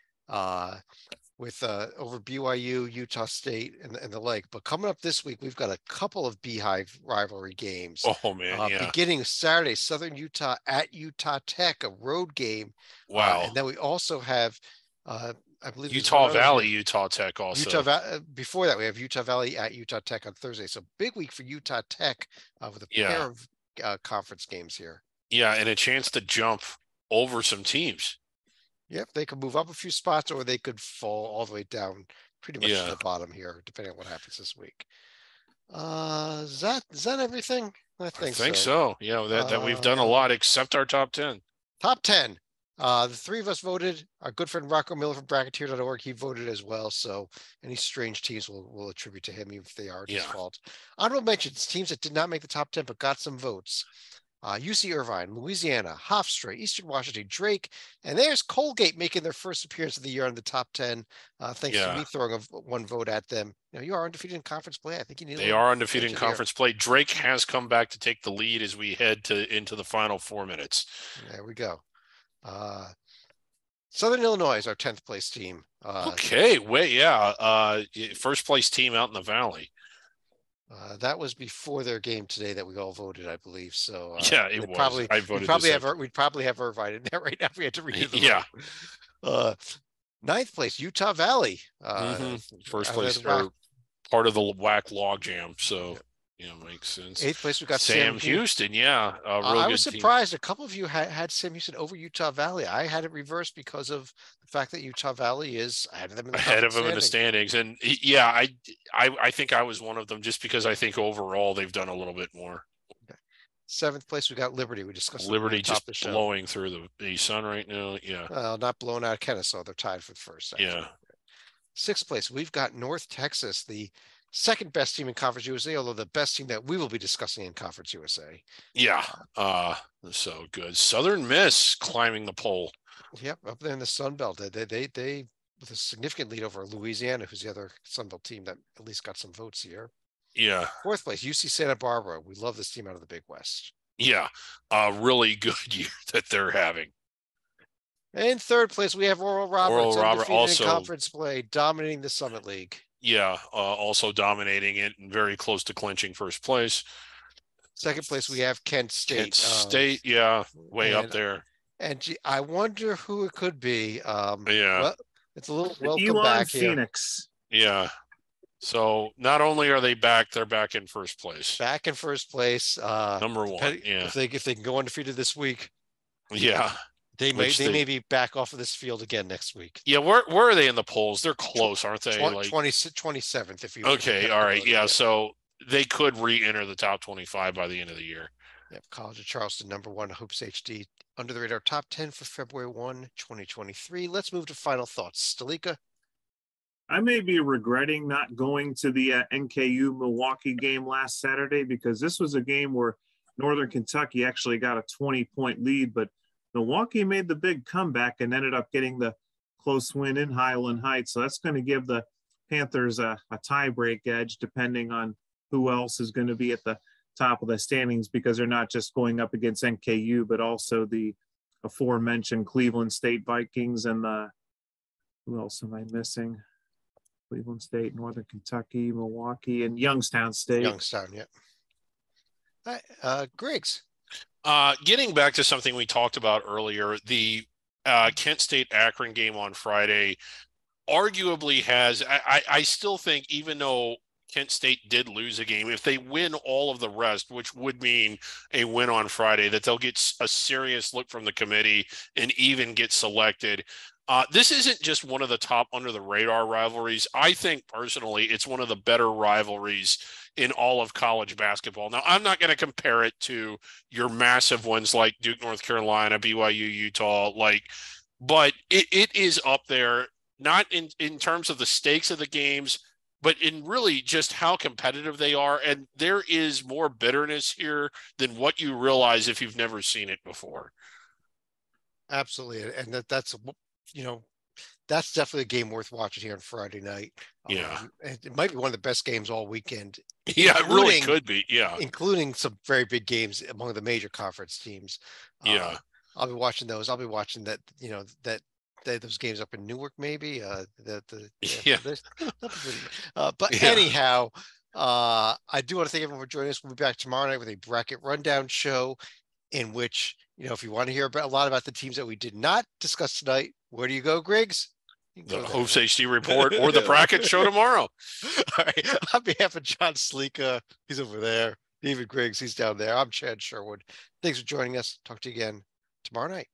with over BYU, Utah State, and the like. But coming up this week, we've got a couple of Beehive rivalry games. Oh man, yeah. Beginning Saturday, Southern Utah at Utah Tech, a road game. Wow. And then we also have, I believe, Utah Valley, Utah Tech also. Before that, we have Utah Valley at Utah Tech on Thursday. So big week for Utah Tech with a pair of conference games here. Yeah, and a chance to jump over some teams. Yep, they could move up a few spots, or they could fall all the way down pretty much to the bottom here, depending on what happens this week. Is that everything? I think so. Yeah, that we've done a lot except our top 10. Top 10. The 3 of us voted. Our good friend Rocco Miller from Bracketeer.org, he voted as well. So any strange teams will attribute to him, even if they are his fault. Honorable mentions: teams that did not make the top 10 but got some votes. UC Irvine, Louisiana, Hofstra, Eastern Washington, Drake, and there's Colgate making their first appearance of the year in the top 10. Thanks to me throwing one vote at them. You are undefeated in conference play. I think you need. They are undefeated in conference play. Drake has come back to take the lead as we head into the final 4 minutes. There we go. Southern Illinois is our 10th place team. Okay, first place team out in the Valley. That was before their game today that we all voted, I believe. So yeah, it was. I voted. We'd probably have Irvine in there right now if we had to redo the vote. 9th place, Utah Valley. First place, or part of the WAC logjam. So. Yeah, makes sense. 8th place, we got Sam Houston. Yeah, I was surprised. Team. A couple of you had Sam Houston over Utah Valley. I had it reversed because of the fact that Utah Valley is ahead of them in the standings. And yeah, I think I was one of them just because I think overall they've done a little bit more. Okay. 7th place, we got Liberty. We discussed Liberty just blowing through the sun right now. Yeah, not blowing out of Kennesaw. They're tied for the first. Actually. Yeah. 6th place, we've got North Texas, the second best team in Conference USA, although the best team that we will be discussing in Conference USA. Yeah. So good. Southern Miss climbing the pole. Yep. Up there in the Sun Belt. They with a significant lead over Louisiana, who's the other Sun Belt team that at least got some votes here. Yeah. 4th place, UC Santa Barbara. We love this team out of the Big West. Yeah. Really good year that they're having. In 3rd place, we have Oral Roberts. Also in conference play, dominating the Summit League. Yeah, also dominating it and very close to clinching first place. 2nd place, we have Kent State. Way up there. And I wonder who it could be. Well, it's a little welcome Elon back Phoenix. Here. Yeah. So not only are they back, they're back in first place. Back in first place. Number 1. Yeah. If they can go undefeated this week. Yeah. They may be back off of this field again next week. Yeah, where are they in the polls? They're close, aren't they? 27th. If you okay, all right, yeah. So they could re-enter the top 25 by the end of the year. Yep, College of Charleston, number 1, Hoops HD, under the radar top 10 for February 1, 2023. Let's move to final thoughts. Stalika? I may be regretting not going to the NKU Milwaukee game last Saturday because this was a game where Northern Kentucky actually got a 20-point lead, but Milwaukee made the big comeback and ended up getting the close win in Highland Heights. So that's going to give the Panthers a tie-break edge depending on who else is going to be at the top of the standings because they're not just going up against NKU, but also the aforementioned Cleveland State Vikings and who else am I missing? Cleveland State, Northern Kentucky, Milwaukee, and Youngstown State. Youngstown, yeah. Griggs. Getting back to something we talked about earlier, the Kent State Akron game on Friday arguably has, I still think, even though Kent State did lose a game, if they win all of the rest, which would mean a win on Friday, that they'll get a serious look from the committee and even get selected. This isn't just one of the top under the radar rivalries. I think personally, it's one of the better rivalries in all of college basketball. Now, I'm not going to compare it to your massive ones like Duke, North Carolina, BYU, Utah, but it is up there, not in terms of the stakes of the games, but in really just how competitive they are. And there is more bitterness here than what you realize if you've never seen it before. Absolutely. And that's that's definitely a game worth watching here on Friday night. Yeah. It might be one of the best games all weekend. Yeah, it really could be. Yeah. Including some very big games among the major conference teams. Yeah. I'll be watching those. I'll be watching that, those games up in Newark, maybe. Anyhow, I do want to thank everyone for joining us. We'll be back tomorrow night with a bracket rundown show in which, if you want to hear a lot about the teams that we did not discuss tonight, where do you go, Griggs? The Hoops HD report or the bracket show tomorrow. All right. On behalf of John Stalika, he's over there. David Griggs, he's down there. I'm Chad Sherwood. Thanks for joining us. Talk to you again tomorrow night.